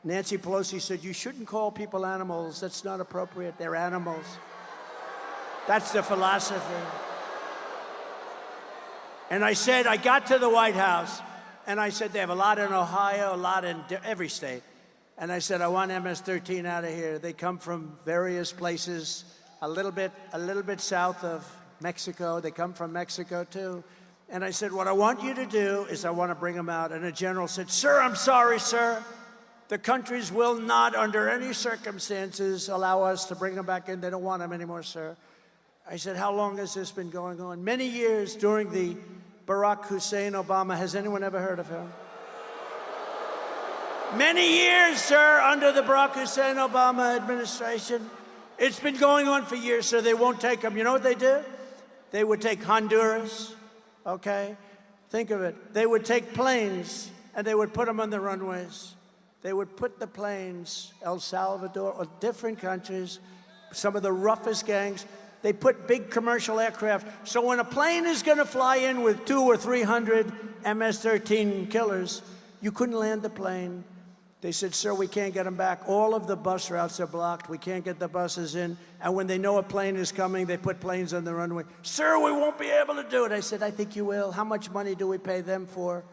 Nancy Pelosi said, you shouldn't call people animals. That's not appropriate. They're animals. That's the philosophy. And I said, I got to the White House, and I said, they have a lot in Ohio, a lot in every state. And I said, I want MS-13 out of here. They come from various places, a little bit south of Mexico. They come from Mexico, too. And I said, what I want you to do is I want to bring them out. And a general said, sir, I'm sorry, sir. The countries will not, under any circumstances, allow us to bring them back in. They don't want them anymore, sir. I said, how long has this been going on? Many years during the Barack Hussein Obama. Has anyone ever heard of him? Many years, sir, under the Barack Hussein Obama administration. It's been going on for years, so they won't take them. You know what they do? They would take Honduras, okay? Think of it. They would take planes, and they would put them on the runways. They would put the planes, El Salvador, or different countries, some of the roughest gangs. They put big commercial aircraft. So when a plane is going to fly in with 200 or 300 MS-13 killers, you couldn't land the plane. They said, sir, we can't get them back. All of the bus routes are blocked. We can't get the buses in. And when they know a plane is coming, they put planes on the runway. Sir, we won't be able to do it. I said, I think you will. How much money do we pay them for?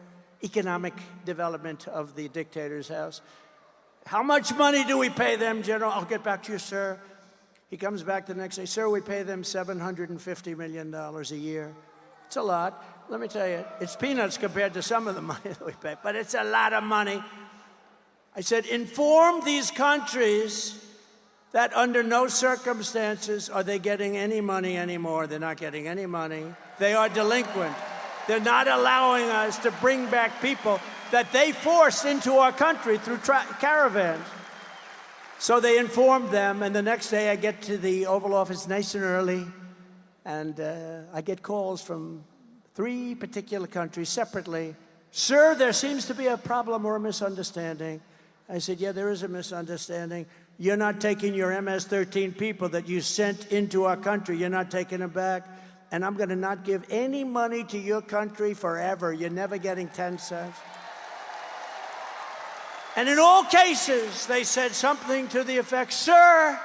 Economic development of the dictator's house. How much money do we pay them, General? I'll get back to you, sir. He comes back the next day. Sir, we pay them $750 million a year. It's a lot. Let me tell you, it's peanuts compared to some of the money that we pay, but it's a lot of money. I said, inform these countries that under no circumstances are they getting any money anymore. They're not getting any money. They are delinquent. They're not allowing us to bring back people that they forced into our country through caravans. So they informed them, and the next day I get to the Oval Office nice and early, and I get calls from 3 particular countries separately. Sir, there seems to be a problem or a misunderstanding. I said, yeah, there is a misunderstanding. You're not taking your MS-13 people that you sent into our country. You're not taking them back. And I'm going to not give any money to your country forever. You're never getting 10 cents. And in all cases, they said something to the effect, sir,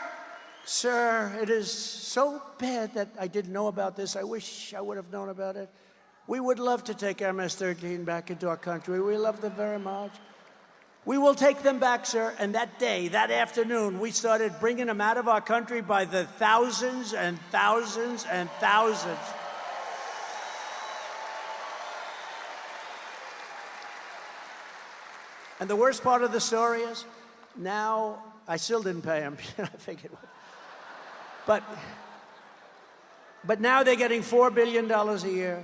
it is so bad that I didn't know about this. I wish I would have known about it. We would love to take MS-13 back into our country. We love them very much. We will take them back, sir. And that day, that afternoon, we started bringing them out of our country by the thousands and thousands and thousands. And the worst part of the story is, now, I still didn't pay them. I figured. But now they're getting $4 billion a year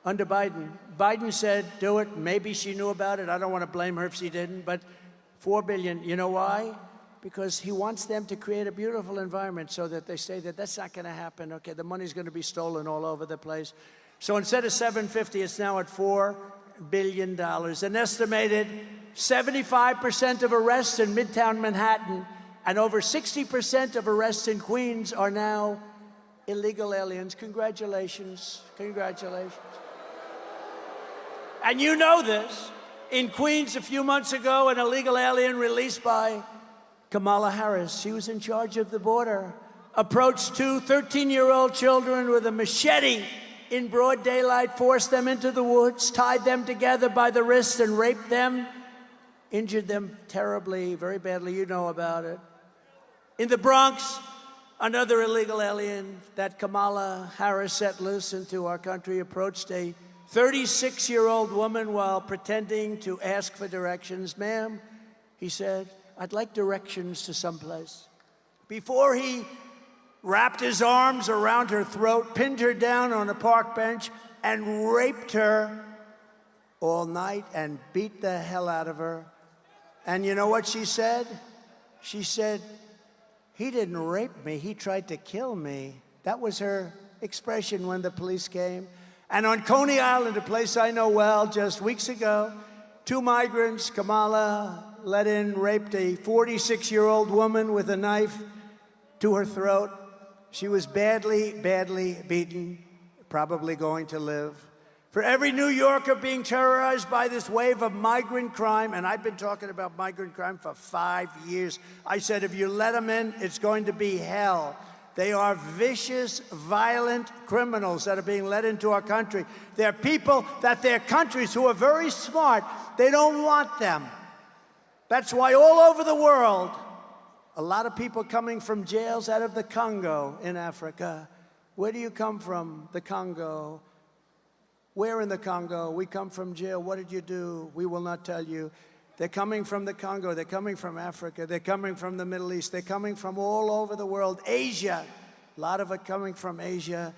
under Biden. Biden said, do it. Maybe she knew about it. I don't want to blame her if she didn't, but $4 billion. You know why? Because he wants them to create a beautiful environment so that they say that that's not going to happen. Okay, the money's going to be stolen all over the place. So instead of $750, it's now at $4 billion. An estimated 75% of arrests in Midtown Manhattan and over 60% of arrests in Queens are now illegal aliens. Congratulations. Congratulations. And you know this. In Queens a few months ago, an illegal alien released by Kamala Harris, she was in charge of the border, approached two 13-year-old children with a machete in broad daylight, forced them into the woods, tied them together by the wrists and raped them, injured them terribly, very badly. You know about it. In the Bronx, another illegal alien that Kamala Harris set loose into our country approached a 36-year-old woman while pretending to ask for directions. Ma'am, he said, I'd like directions to someplace. Before he wrapped his arms around her throat, pinned her down on a park bench, and raped her all night and beat the hell out of her. And you know what she said? She said, he didn't rape me, he tried to kill me. That was her expression when the police came. And on Coney Island, a place I know well, just weeks ago, two migrants, Kamala let in, raped a 46-year-old woman with a knife to her throat. She was badly, badly beaten, probably going to live. For every New Yorker being terrorized by this wave of migrant crime, and I've been talking about migrant crime for 5 years, I said, if you let them in, it's going to be hell. They are vicious, violent criminals that are being let into our country. They're people that their countries who are very smart, they don't want them. That's why all over the world, a lot of people coming from jails out of the Congo in Africa. Where do you come from? The Congo. Where in the Congo? We come from jail. What did you do? We will not tell you. They're coming from the Congo. They're coming from Africa. They're coming from the Middle East. They're coming from all over the world. Asia, a lot of it coming from Asia.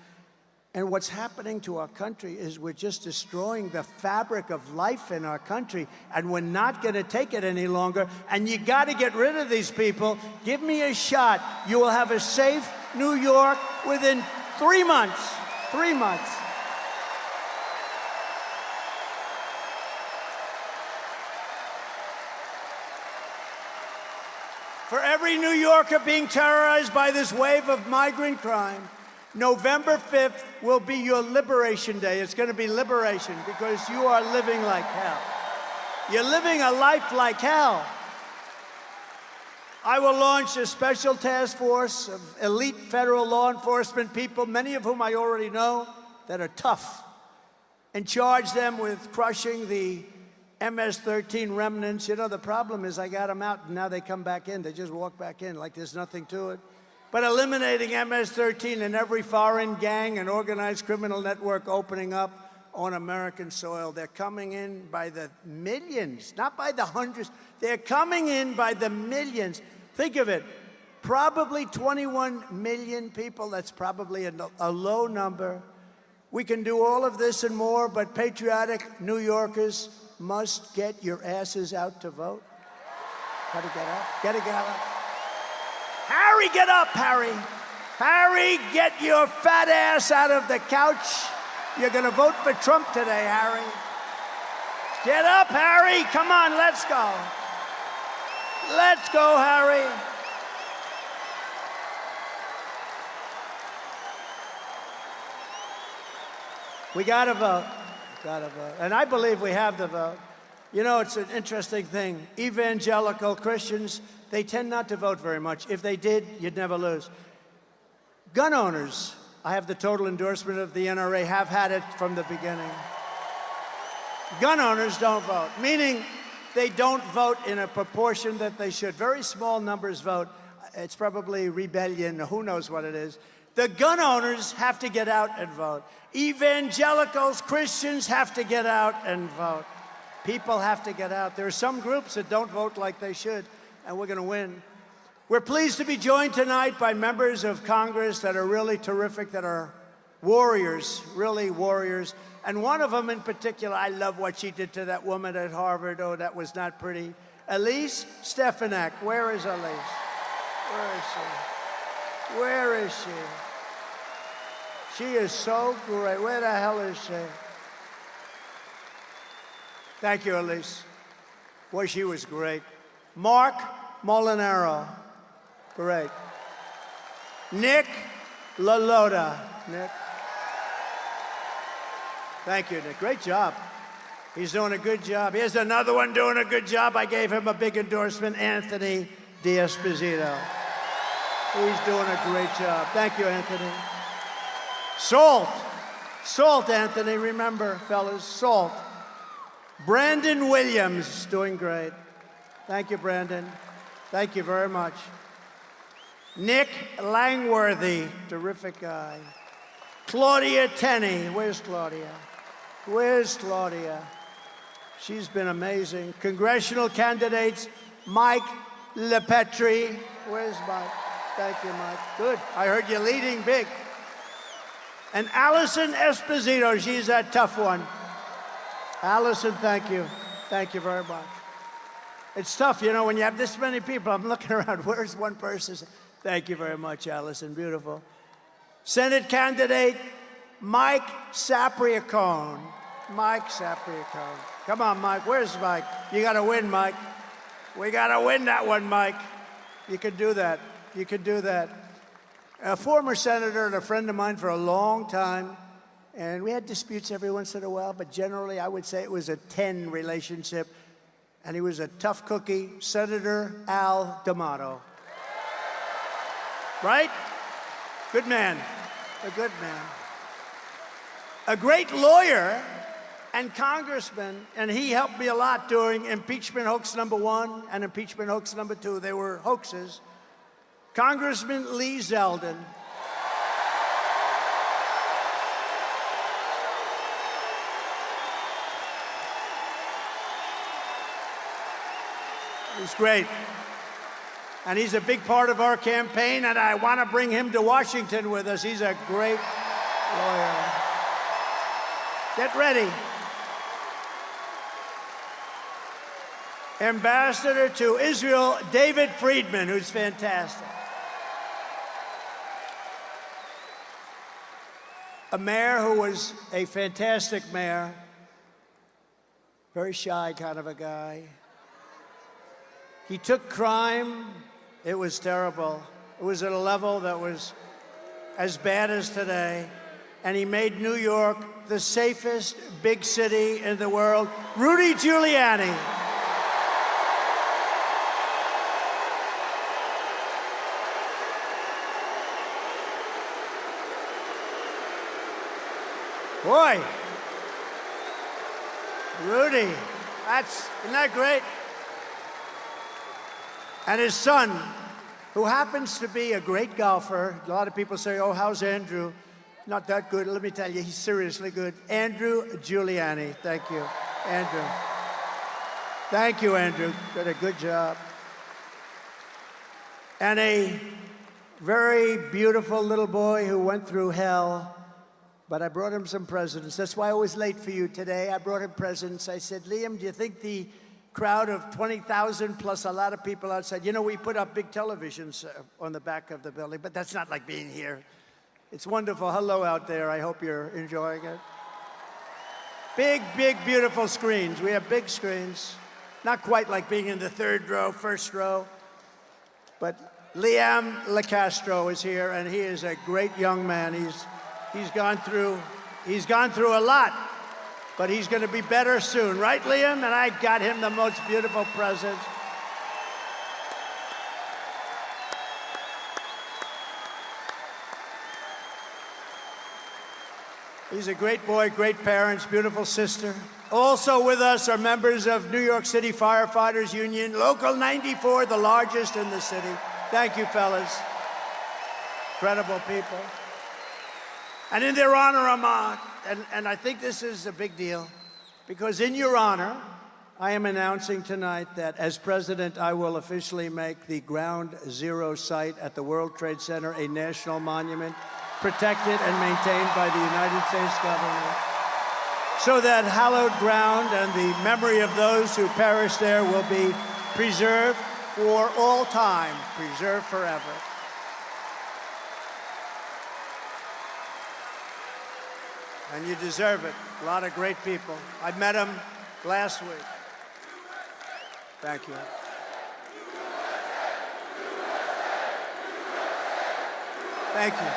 And what's happening to our country is we're just destroying the fabric of life in our country, and we're not going to take it any longer. And you got to get rid of these people. Give me a shot. You will have a safe New York within 3 months. 3 months. For every New Yorker being terrorized by this wave of migrant crime, November 5th will be your Liberation Day. It's going to be liberation because you are living like hell. You're living a life like hell. I will launch a special task force of elite federal law enforcement people, many of whom I already know, that are tough, and charge them with crushing the MS-13 remnants. You know, the problem is I got them out, and now they come back in. They just walk back in like there's nothing to it. But eliminating MS-13 and every foreign gang and organized criminal network opening up on American soil. They're coming in by the millions, not by the hundreds. They're coming in by the millions. Think of it. Probably 21 million people. That's probably a low number. We can do all of this and more, but patriotic New Yorkers must get your asses out to vote. Gotta get up. Gotta get up. Harry, get up, Harry. Harry, get your fat ass out of the couch. You're gonna vote for Trump today, Harry. Get up, Harry. Come on, let's go. Let's go, Harry. We gotta vote. Gotta vote. And I believe we have the vote. You know, it's an interesting thing. Evangelical Christians, they tend not to vote very much. If they did, you'd never lose. Gun owners, I have the total endorsement of the NRA, have had it from the beginning. Gun owners don't vote, meaning they don't vote in a proportion that they should. Very small numbers vote. It's probably rebellion, who knows what it is. The gun owners have to get out and vote. Evangelicals, Christians have to get out and vote. People have to get out. There are some groups that don't vote like they should, and we're going to win. We're pleased to be joined tonight by members of Congress that are really terrific, that are warriors, really warriors. And one of them in particular, I love what she did to that woman at Harvard. Oh, that was not pretty. Elise Stefanik. Where is Elise? Where is she? Where is she? She is so great. Where the hell is she? Thank you, Elise. Boy, she was great. Mark Molinaro. Great. Nick LaLota. Nick. Thank you, Nick. Great job. He's doing a good job. Here's another one doing a good job. I gave him a big endorsement, Anthony D'Esposito. He's doing a great job. Thank you, Anthony. Salt. Salt, Anthony. Remember, fellas, salt. Brandon Williams, doing great. Thank you, Brandon. Thank you very much. Nick Langworthy, terrific guy. Claudia Tenney. Where's Claudia? Where's Claudia? She's been amazing. Congressional candidates, Mike LePetri. Where's Mike? Thank you, Mike. Good. I heard you leading big. And Allison Esposito. She's a tough one. Allison, thank you. Thank you very much. It's tough, you know, when you have this many people. I'm looking around. Where's one person? Thank you very much, Allison. Beautiful. Senate candidate Mike Sapriacone. Mike Sapriacone. Come on, Mike. Where's Mike? You got to win, Mike. We got to win that one, Mike. You can do that. You can do that. A former senator and a friend of mine for a long time, and we had disputes every once in a while, but generally I would say it was a 10 relationship, and he was a tough cookie, Senator Al D'Amato. Right? Good man. A good man. A great lawyer and congressman, and he helped me a lot during impeachment hoax #1 and impeachment hoax #2. They were hoaxes. Congressman Lee Zeldin. He's great. And he's a big part of our campaign, and I want to bring him to Washington with us. He's a great lawyer. Get ready. Ambassador to Israel, David Friedman, who's fantastic. A mayor who was a fantastic mayor, very shy kind of a guy. He took crime. It was terrible. It was at a level that was as bad as today. And he made New York the safest big city in the world. Rudy Giuliani. Boy, Rudy, isn't that great? And his son, who happens to be a great golfer. A lot of people say, oh, how's Andrew? Not that good. Let me tell you, he's seriously good. Andrew Giuliani. Thank you, Andrew. Thank you, Andrew. Did a good job. And a very beautiful little boy who went through hell. But I brought him some presents. That's why I was late for you today. I brought him presents. I said, Liam, do you think the crowd of 20,000 plus a lot of people outside, you know, we put up big televisions on the back of the building, but that's not like being here. It's wonderful. Hello out there. I hope you're enjoying it. Big, big, beautiful screens. We have big screens. Not quite like being in the third row, first row. But Liam LaCastro is here, and he is a great young man. He's gone through a lot, but he's going to be better soon. Right, Liam? And I got him the most beautiful present. He's a great boy, great parents, beautiful sister. Also with us are members of New York City Firefighters Union, Local 94, the largest in the city. Thank you, fellas. Incredible people. And in their honor, and I think this is a big deal, because in your honor, I am announcing tonight that as president, I will officially make the Ground Zero site at the World Trade Center a national monument, protected and maintained by the United States government, so that hallowed ground and the memory of those who perished there will be preserved for all time, preserved forever. And you deserve it. A lot of great people. I met them last week. Thank you. Thank you.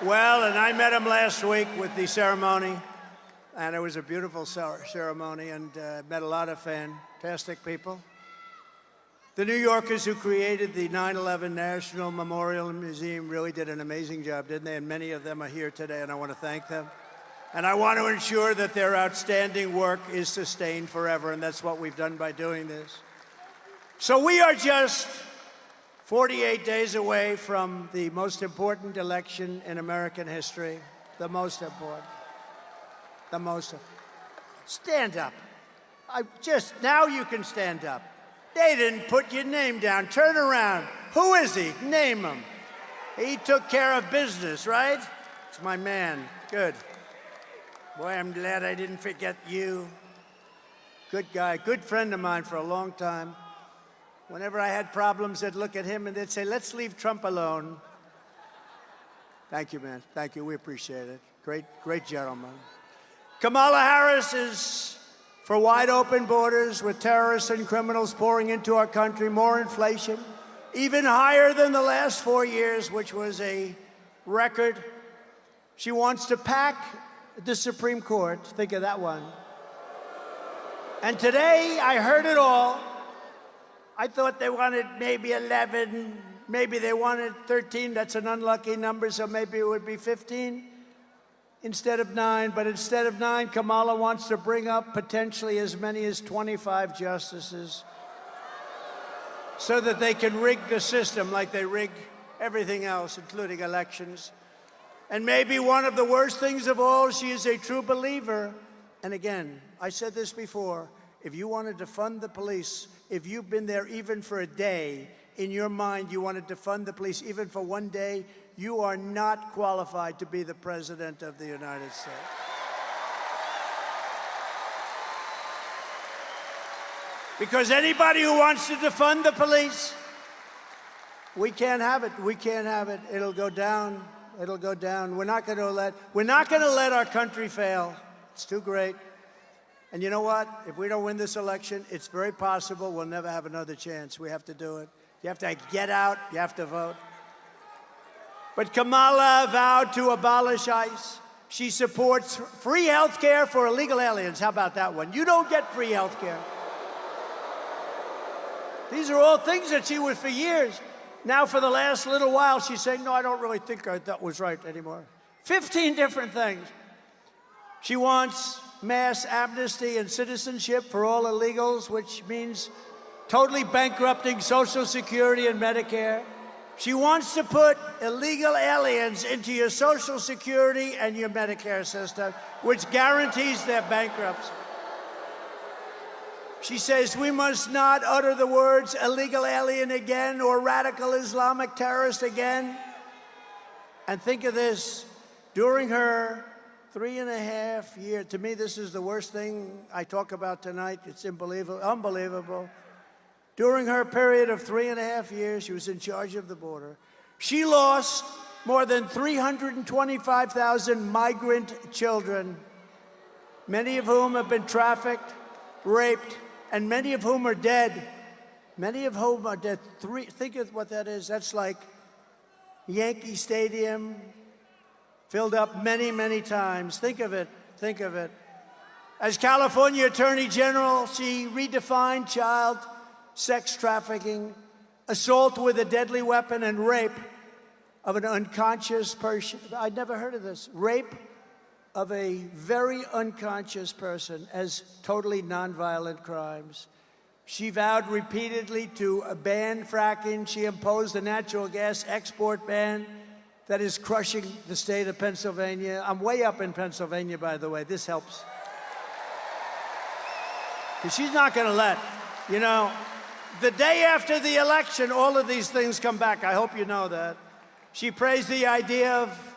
Well, and I met him last week with the ceremony, and it was a beautiful ceremony, and met a lot of fantastic people. The New Yorkers who created the 9/11 National Memorial and Museum really did an amazing job, didn't they? And many of them are here today, and I want to thank them. And I want to ensure that their outstanding work is sustained forever, and that's what we've done by doing this. So we are just 48 days away from the most important election in American history. The most important. The most. Stand up. Now you can stand up. They didn't put your name down. Turn around. Who is he? Name him. He took care of business, right? It's my man. Good. Boy, I'm glad I didn't forget you. Good guy. Good friend of mine for a long time. Whenever I had problems, I'd look at him and they'd say, let's leave Trump alone. Thank you, man. Thank you. We appreciate it. Great gentleman. Kamala Harris is for wide open borders with terrorists and criminals pouring into our country, more inflation, even higher than the last 4 years, which was a record. She wants to pack the Supreme Court. Think of that one. And today, I heard it all. I thought they wanted maybe 11, maybe they wanted 13. That's an unlucky number, so maybe it would be 15 instead of 9. But instead of 9, Kamala wants to bring up potentially as many as 25 justices so that they can rig the system like they rig everything else, including elections. And maybe one of the worst things of all, she is a true believer. And again, I said this before, if you want to defund the police, if you've been there even for a day, in your mind you want to defund the police even for one day, you are not qualified to be the President of the United States. Because anybody who wants to defund the police, we can't have it. We can't have it. It'll go down. It'll go down. We're not going to let our country fail. It's too great. And you know what? If we don't win this election, it's very possible we'll never have another chance. We have to do it. You have to get out. You have to vote. But Kamala vowed to abolish ICE. She supports free health care for illegal aliens. How about that one? You don't get free health care. These are all things that she was for years. Now, for the last little while, she's saying, no, I don't really think that was right anymore. 15 different things. She wants mass amnesty and citizenship for all illegals, which means totally bankrupting Social Security and Medicare. She wants to put illegal aliens into your Social Security and your Medicare system, which guarantees their bankruptcy. She says we must not utter the words illegal alien again or radical Islamic terrorist again. And think of this, during her 3.5 years, to me this is the worst thing I talk about tonight, it's unbelievable. During her period of 3.5 years, she was in charge of the border. She lost more than 325,000 migrant children, many of whom have been trafficked, raped, and many of whom are dead. Many of whom are dead. Think of what that is. That's like Yankee Stadium, filled up many, many times. Think of it. Think of it. As California Attorney General, she redefined child sex trafficking, assault with a deadly weapon, and rape of an unconscious person. I'd never heard of this. Rape of a very unconscious person as totally nonviolent crimes. She vowed repeatedly to ban fracking. She imposed a natural gas export ban that is crushing the state of Pennsylvania. I'm way up in Pennsylvania, by the way. This helps. Because she's not going to let, you know, the day after the election, all of these things come back. I hope you know that. She praised the idea of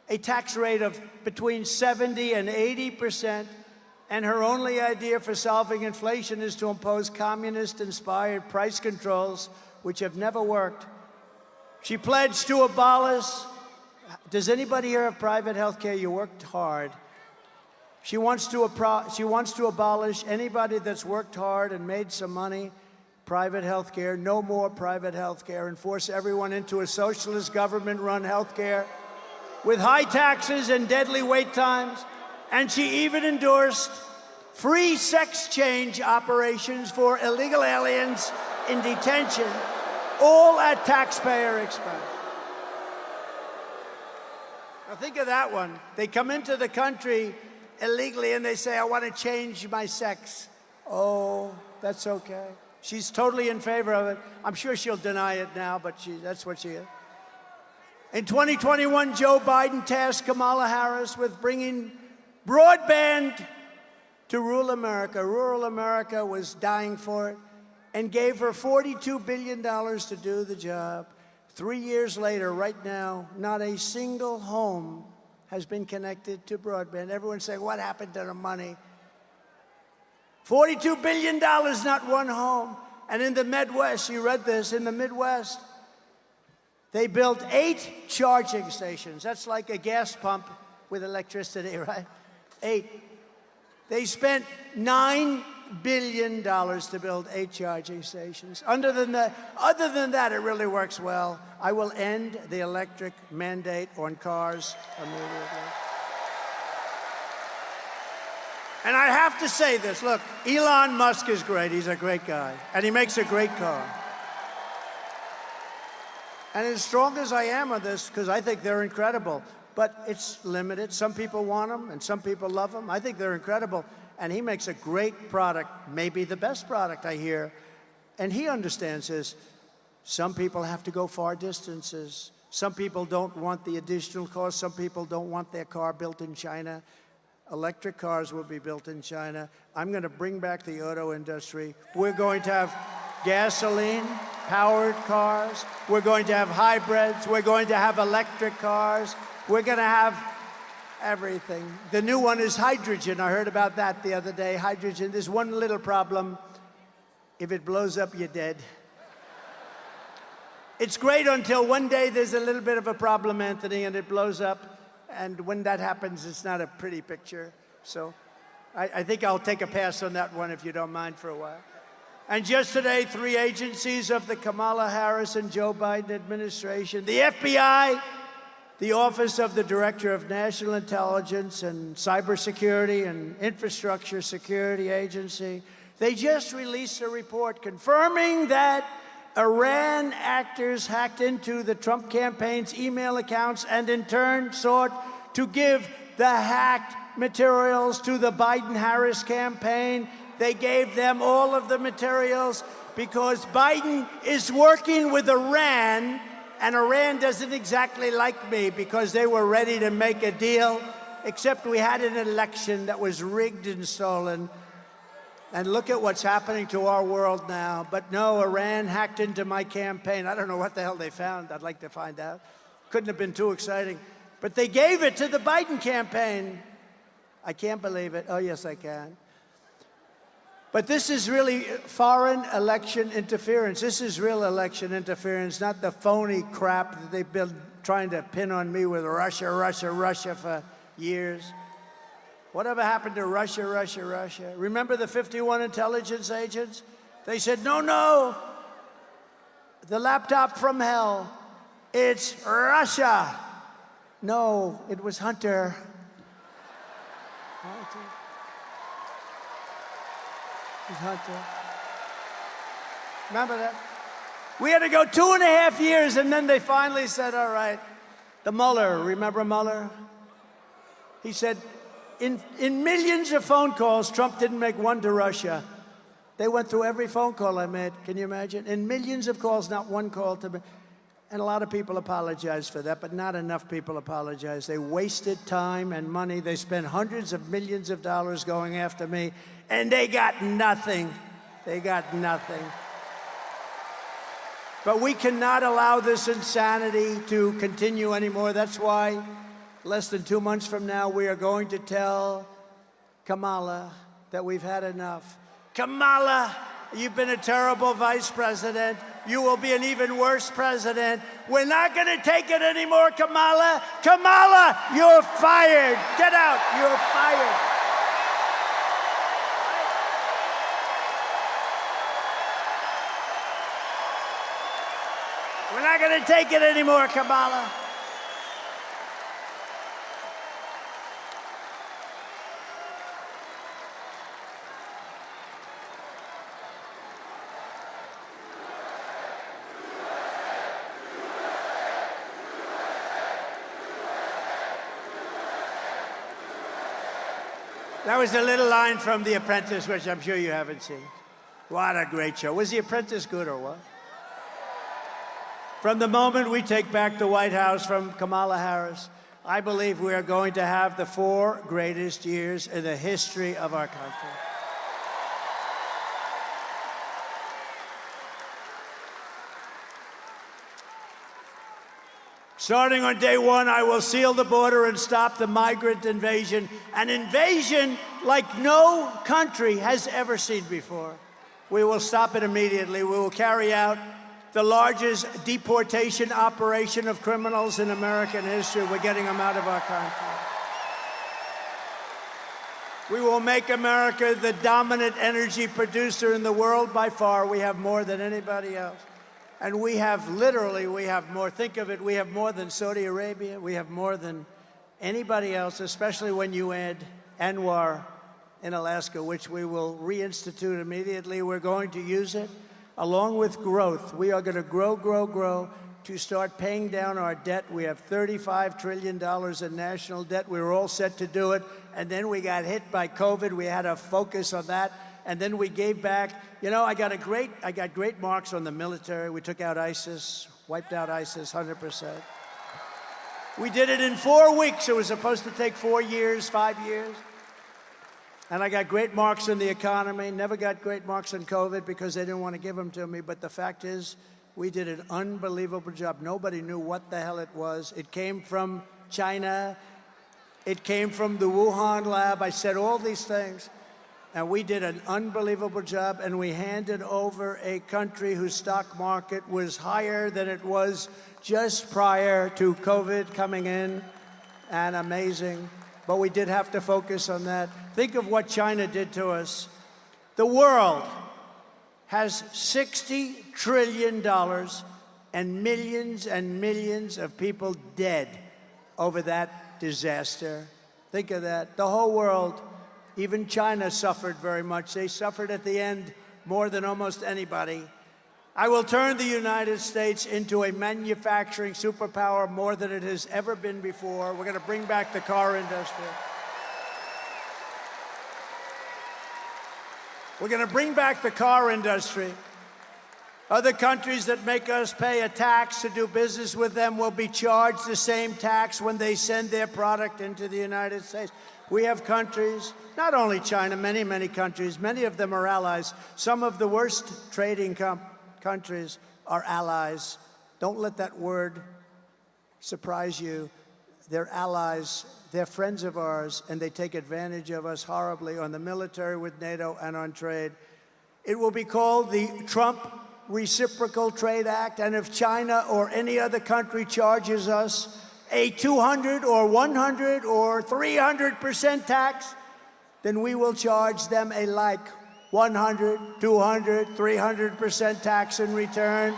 a tax rate of between 70 and 80%, and her only idea for solving inflation is to impose communist-inspired price controls, which have never worked. She pledged to abolish. Does anybody here have private health care? You worked hard. She wants to abolish anybody that's worked hard and made some money. Private health care, no more private health care, and force everyone into a socialist government-run health care with high taxes and deadly wait times. And she even endorsed free sex change operations for illegal aliens in detention, all at taxpayer expense. Now think of that one. They come into the country illegally and they say, I want to change my sex. Oh, that's okay. She's totally in favor of it. I'm sure she'll deny it now, but that's what she is. In 2021, Joe Biden tasked Kamala Harris with bringing broadband to rural America. Rural America was dying for it, and gave her $42 billion to do the job. 3 years later, right now, not a single home has been connected to broadband. Everyone's saying, what happened to the money? $42 billion, not one home. And in the Midwest, you read this, in the Midwest, they built 8 charging stations. That's like a gas pump with electricity, right? 8. They spent $9 billion to build 8 charging stations. Other than that, it really works well. I will end the electric mandate on cars immediately. And I have to say this, look, Elon Musk is great. He's a great guy, and he makes a great car. And as strong as I am on this, because I think they're incredible, but it's limited. Some people want them, and some people love them. I think they're incredible, and he makes a great product, maybe the best product I hear. And he understands this. Some people have to go far distances. Some people don't want the additional cost. Some people don't want their car built in China. Electric cars will be built in China. I'm going to bring back the auto industry. We're going to have gasoline-powered cars. We're going to have hybrids. We're going to have electric cars. We're going to have everything. The new one is hydrogen. I heard about that the other day. Hydrogen. There's one little problem. If it blows up, you're dead. It's great until one day there's a little bit of a problem, Anthony, and it blows up. And when that happens, it's not a pretty picture. So I think I'll take a pass on that one, if you don't mind, for a while. And just today, 3 agencies of the Kamala Harris and Joe Biden administration, the FBI, the Office of the Director of National Intelligence and Cybersecurity and Infrastructure Security Agency, they just released a report confirming that Iran actors hacked into the Trump campaign's email accounts and in turn sought to give the hacked materials to the Biden-Harris campaign. They gave them all of the materials because Biden is working with Iran, and Iran doesn't exactly like me because they were ready to make a deal, except we had an election that was rigged and stolen. And look at what's happening to our world now. But no, Iran hacked into my campaign. I don't know what the hell they found. I'd like to find out. Couldn't have been too exciting. But they gave it to the Biden campaign. I can't believe it. Oh, yes, I can. But this is really foreign election interference. This is real election interference, not the phony crap that they've been trying to pin on me with Russia, Russia, Russia for years. Whatever happened to Russia, Russia, Russia? Remember the 51 intelligence agents? They said, no, no, the laptop from hell, it's Russia. No, it was Hunter. It was Hunter. Remember that? We had to go 2.5 years, and then they finally said, all right. The Mueller, remember Mueller? He said, in millions of phone calls, Trump didn't make one to Russia. They went through every phone call I made. Can you imagine? In millions of calls, not one call to me. And a lot of people apologize for that, but not enough people apologize. They wasted time and money. They spent hundreds of millions of dollars going after me, and they got nothing. They got nothing. But we cannot allow this insanity to continue anymore. That's why less than 2 months from now, we are going to tell Kamala that we've had enough. Kamala, you've been a terrible vice president. You will be an even worse president. We're not going to take it anymore, Kamala. Kamala, you're fired. Get out. You're fired. We're not going to take it anymore, Kamala. That was a little line from The Apprentice, which I'm sure you haven't seen. What a great show. Was The Apprentice good or what? From the moment we take back the White House from Kamala Harris, I believe we are going to have the 4 greatest years in the history of our country. Starting on day 1, I will seal the border and stop the migrant invasion, an invasion like no country has ever seen before. We will stop it immediately. We will carry out the largest deportation operation of criminals in American history. We're getting them out of our country. We will make America the dominant energy producer in the world by far. We have more than anybody else. And we have more, think of it, we have more than Saudi Arabia. We have more than anybody else, especially when you add Anwar in Alaska, which we will reinstitute immediately. We're going to use it along with growth. We are going to grow to start paying down our debt. We have $35 trillion in national debt. We were all set to do it. And then we got hit by COVID. We had to focus on that. And then we gave back. You know, I got great marks on the military. We took out ISIS, wiped out ISIS 100%. We did it in 4 weeks. It was supposed to take 4 years, 5 years. And I got great marks in the economy. Never got great marks in COVID because they didn't want to give them to me. But the fact is, we did an unbelievable job. Nobody knew what the hell it was. It came from China. It came from the Wuhan lab. I said all these things. And we did an unbelievable job, and we handed over a country whose stock market was higher than it was just prior to COVID coming in, and amazing. But we did have to focus on that. Think of what China did to us. The world has $60 trillion and millions of people dead over that disaster. Think of that. The whole world. Even China suffered very much. They suffered at the end more than almost anybody. I will turn the United States into a manufacturing superpower more than it has ever been before. We're going to bring back the car industry. We're going to bring back the car industry. Other countries that make us pay a tax to do business with them will be charged the same tax when they send their product into the United States. We have countries, not only China, many countries, many of them are allies. Some of the worst trading countries are allies. Don't let that word surprise you. They're allies. They're friends of ours, and they take advantage of us horribly on the military with NATO and on trade. It will be called the Trump Reciprocal Trade Act, and if China or any other country charges us a 200 or 100 or 300% tax, then we will charge them a like 100, 200, 300% tax in return.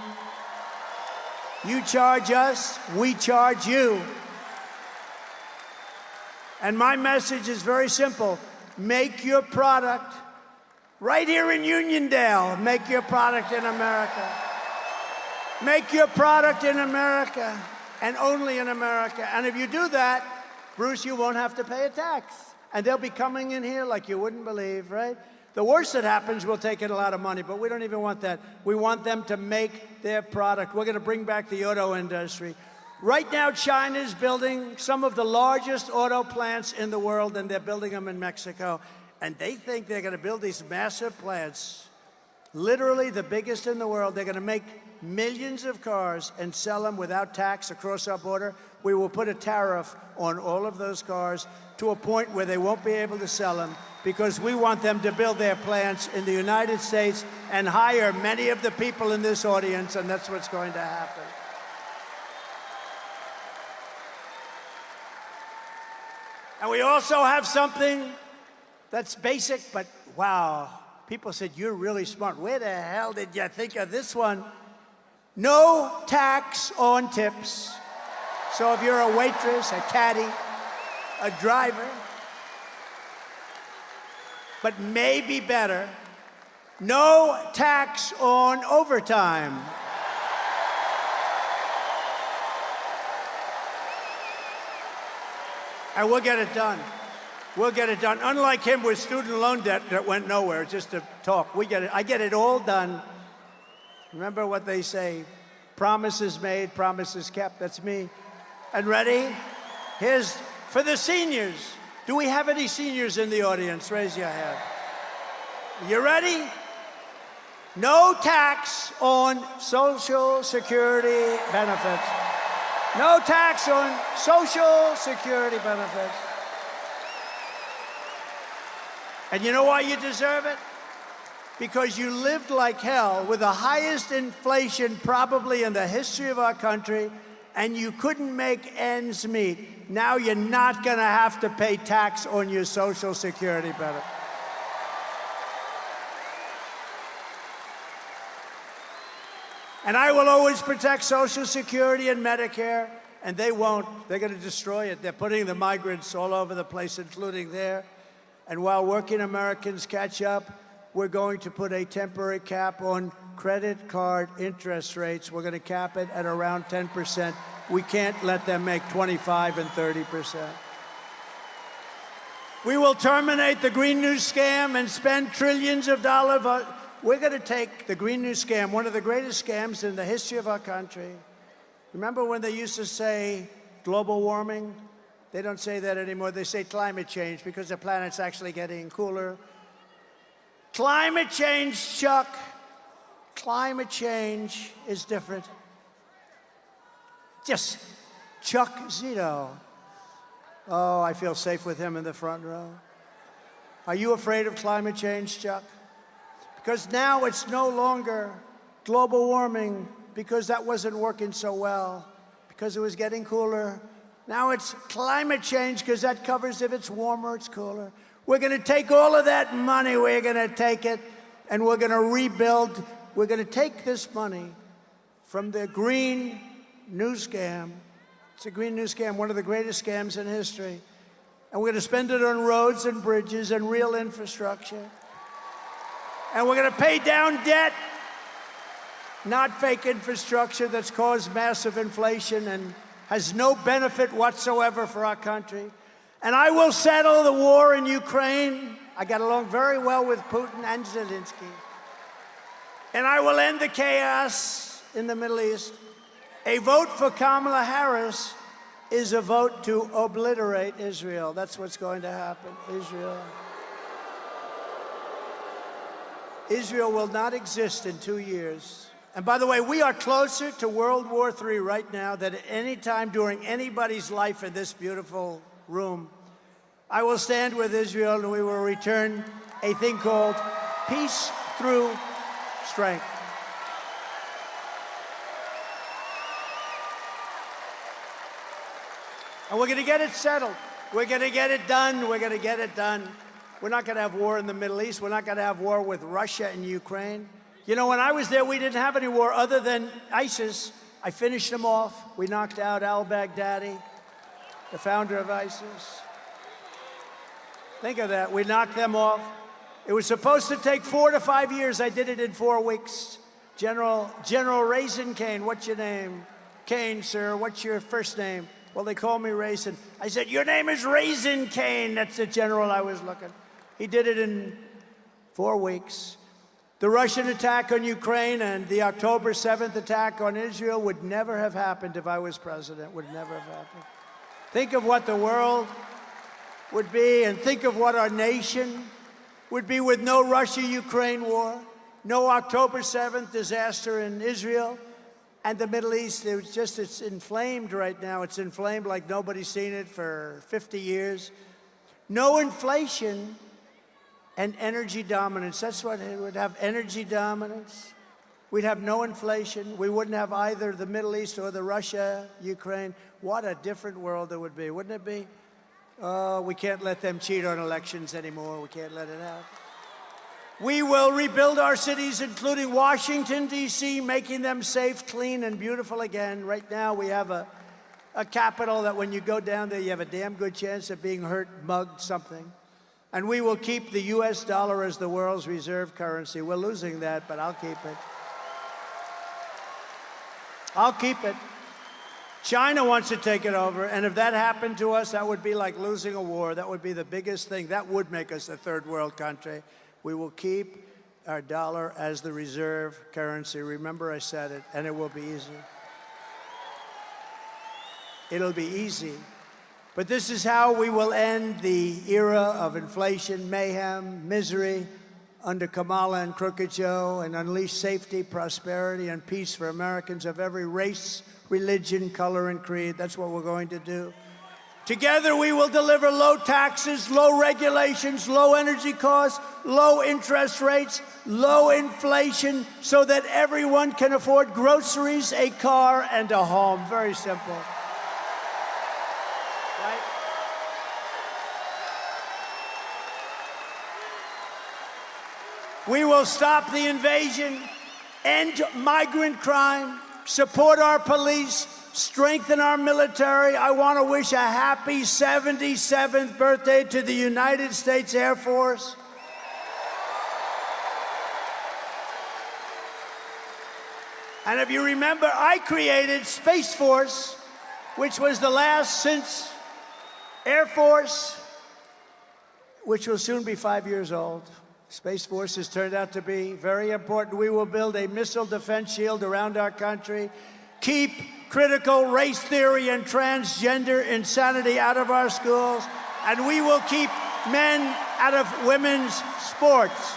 You charge us, we charge you. And my message is very simple. Make your product right here in Uniondale. Make your product in America. Make your product in America and only in America. And if you do that, Bruce, you won't have to pay a tax. And they'll be coming in here like you wouldn't believe, right? The worst that happens, we'll take in a lot of money, but we don't even want that. We want them to make their product. We're going to bring back the auto industry. Right now, China's building some of the largest auto plants in the world, and they're building them in Mexico. And they think they're going to build these massive plants, literally the biggest in the world. They're going to make millions of cars and sell them without tax across our border. We will put a tariff on all of those cars to a point where they won't be able to sell them, because we want them to build their plants in the United States and hire many of the people in this audience, and that's what's going to happen. And we also have something that's basic, but wow, people said, you're really smart. Where the hell did you think of this one? No tax on tips. So if you're a waitress, a caddy, a driver, but maybe better, no tax on overtime. And we'll get it done. We'll get it done. Unlike him with student loan debt that went nowhere, just to talk. We get it. I get it all done. Remember what they say, promises made, promises kept. That's me. And ready? Here's for the seniors. Do we have any seniors in the audience? Raise your hand. You ready? No tax on Social Security benefits. No tax on Social Security benefits. And you know why you deserve it? Because you lived like hell with the highest inflation probably in the history of our country, and you couldn't make ends meet. Now you're not going to have to pay tax on your Social Security benefit. And I will always protect Social Security and Medicare, and they won't. They're going to destroy it. They're putting the migrants all over the place, including there. And while working Americans catch up, we're going to put a temporary cap on credit card interest rates. We're going to cap it at around 10%. We can't let them make 25 and 30%. We will terminate the Green New Scam and spend trillions of dollars. We're going to take the Green New Scam, one of the greatest scams in the history of our country. Remember when they used to say global warming? They don't say that anymore. They say climate change because the planet's actually getting cooler. Climate change, Chuck. Climate change is different. Just Chuck Zito. Oh, I feel safe with him in the front row. Are you afraid of climate change, Chuck? Because now it's no longer global warming because that wasn't working so well, because it was getting cooler. Now it's climate change because that covers if it's warmer, it's cooler. We're going to take all of that money, we're going to take it, and we're going to rebuild. We're going to take this money from the Green New Scam. It's a Green New Scam, one of the greatest scams in history. And we're going to spend it on roads and bridges and real infrastructure. And we're going to pay down debt, not fake infrastructure that's caused massive inflation and has no benefit whatsoever for our country. And I will settle the war in Ukraine. I got along very well with Putin and Zelensky. And I will end the chaos in the Middle East. A vote for Kamala Harris is a vote to obliterate Israel. That's what's going to happen, Israel. Israel will not exist in 2 years. And by the way, we are closer to World War III right now than at any time during anybody's life in this beautiful room. I will stand with Israel, and we will return a thing called peace through strength. And we're going to get it settled. We're going to get it done. We're going to get it done. We're not going to have war in the Middle East. We're not going to have war with Russia and Ukraine. You know, when I was there, we didn't have any war other than ISIS. I finished them off. We knocked out al-Baghdadi, the founder of ISIS. Think of that. We knocked them off. It was supposed to take 4 to 5 years. I did it in 4 weeks. General Raisin Kane, what's your name? Kane, sir, what's your first name? Well, they call me Raisin. I said, your name is Raisin Kane. That's the general I was looking. He did it in 4 weeks. The Russian attack on Ukraine and the October 7th attack on Israel would never have happened if I was president, would never have happened. Think of what the world would be, and think of what our nation would be with no Russia-Ukraine war, no October 7th disaster in Israel, and the Middle East. It's inflamed right now. It's inflamed like nobody's seen it for 50 years. No inflation and energy dominance. That's what it would have, energy dominance. We'd have no inflation. We wouldn't have either the Middle East or the Russia, Ukraine. What a different world it would be, wouldn't it be? Oh, we can't let them cheat on elections anymore. We can't let it happen. We will rebuild our cities, including Washington, D.C., making them safe, clean, and beautiful again. Right now, we have a capital that when you go down there, you have a damn good chance of being hurt, mugged, something. And we will keep the U.S. dollar as the world's reserve currency. We're losing that, but I'll keep it. I'll keep it. China wants to take it over, and if that happened to us, that would be like losing a war. That would be the biggest thing. That would make us a third world country. We will keep our dollar as the reserve currency. Remember I said it, and it will be easy. It'll be easy. But this is how we will end the era of inflation, mayhem, misery under Kamala and Crooked Joe, and unleash safety, prosperity, and peace for Americans of every race, religion, color, and creed. That's what we're going to do. Together, we will deliver low taxes, low regulations, low energy costs, low interest rates, low inflation, so that everyone can afford groceries, a car, and a home. Very simple. Right? We will stop the invasion, end migrant crime, support our police, strengthen our military. I want to wish a happy 77th birthday to the United States Air Force. And if you remember, I created Space Force, which was the last since Air Force, which will soon be 5 years old. Space Force has turned out to be very important. We will build a missile defense shield around our country, keep critical race theory and transgender insanity out of our schools, and we will keep men out of women's sports.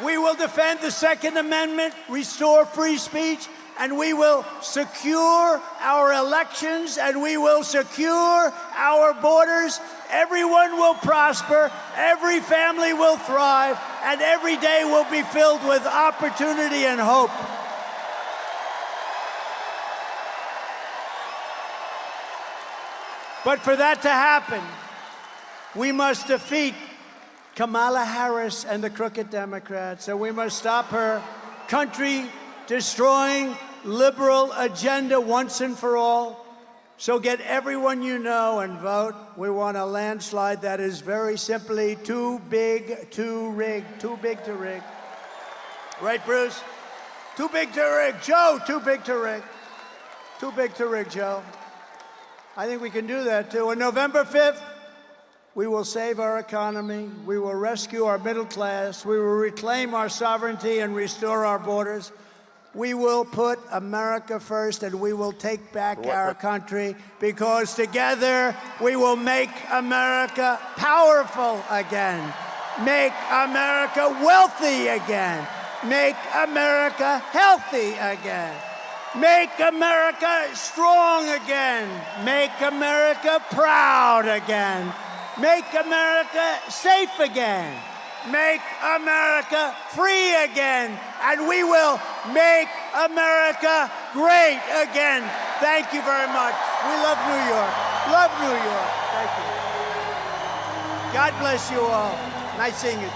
We will defend the Second Amendment, restore free speech, and we will secure our elections, and we will secure our borders. Everyone will prosper, every family will thrive, and every day will be filled with opportunity and hope. But for that to happen, we must defeat Kamala Harris and the crooked Democrats. So we must stop her country-destroying liberal agenda once and for all. So get everyone you know and vote. We want a landslide that is very simply too big to rig. Too big to rig. Right, Bruce? Too big to rig. Joe, too big to rig. Too big to rig, Joe. I think we can do that, too. On November 5th, we will save our economy. We will rescue our middle class. We will reclaim our sovereignty and restore our borders. We will put America first, and we will take back our country, because together we will make America powerful again, make America wealthy again, make America healthy again, make America strong again, make America proud again, make America safe again, make America free again, and we will make America great again. Thank you very much. We love New York. Love New York. Thank you. God bless you all. Nice seeing you.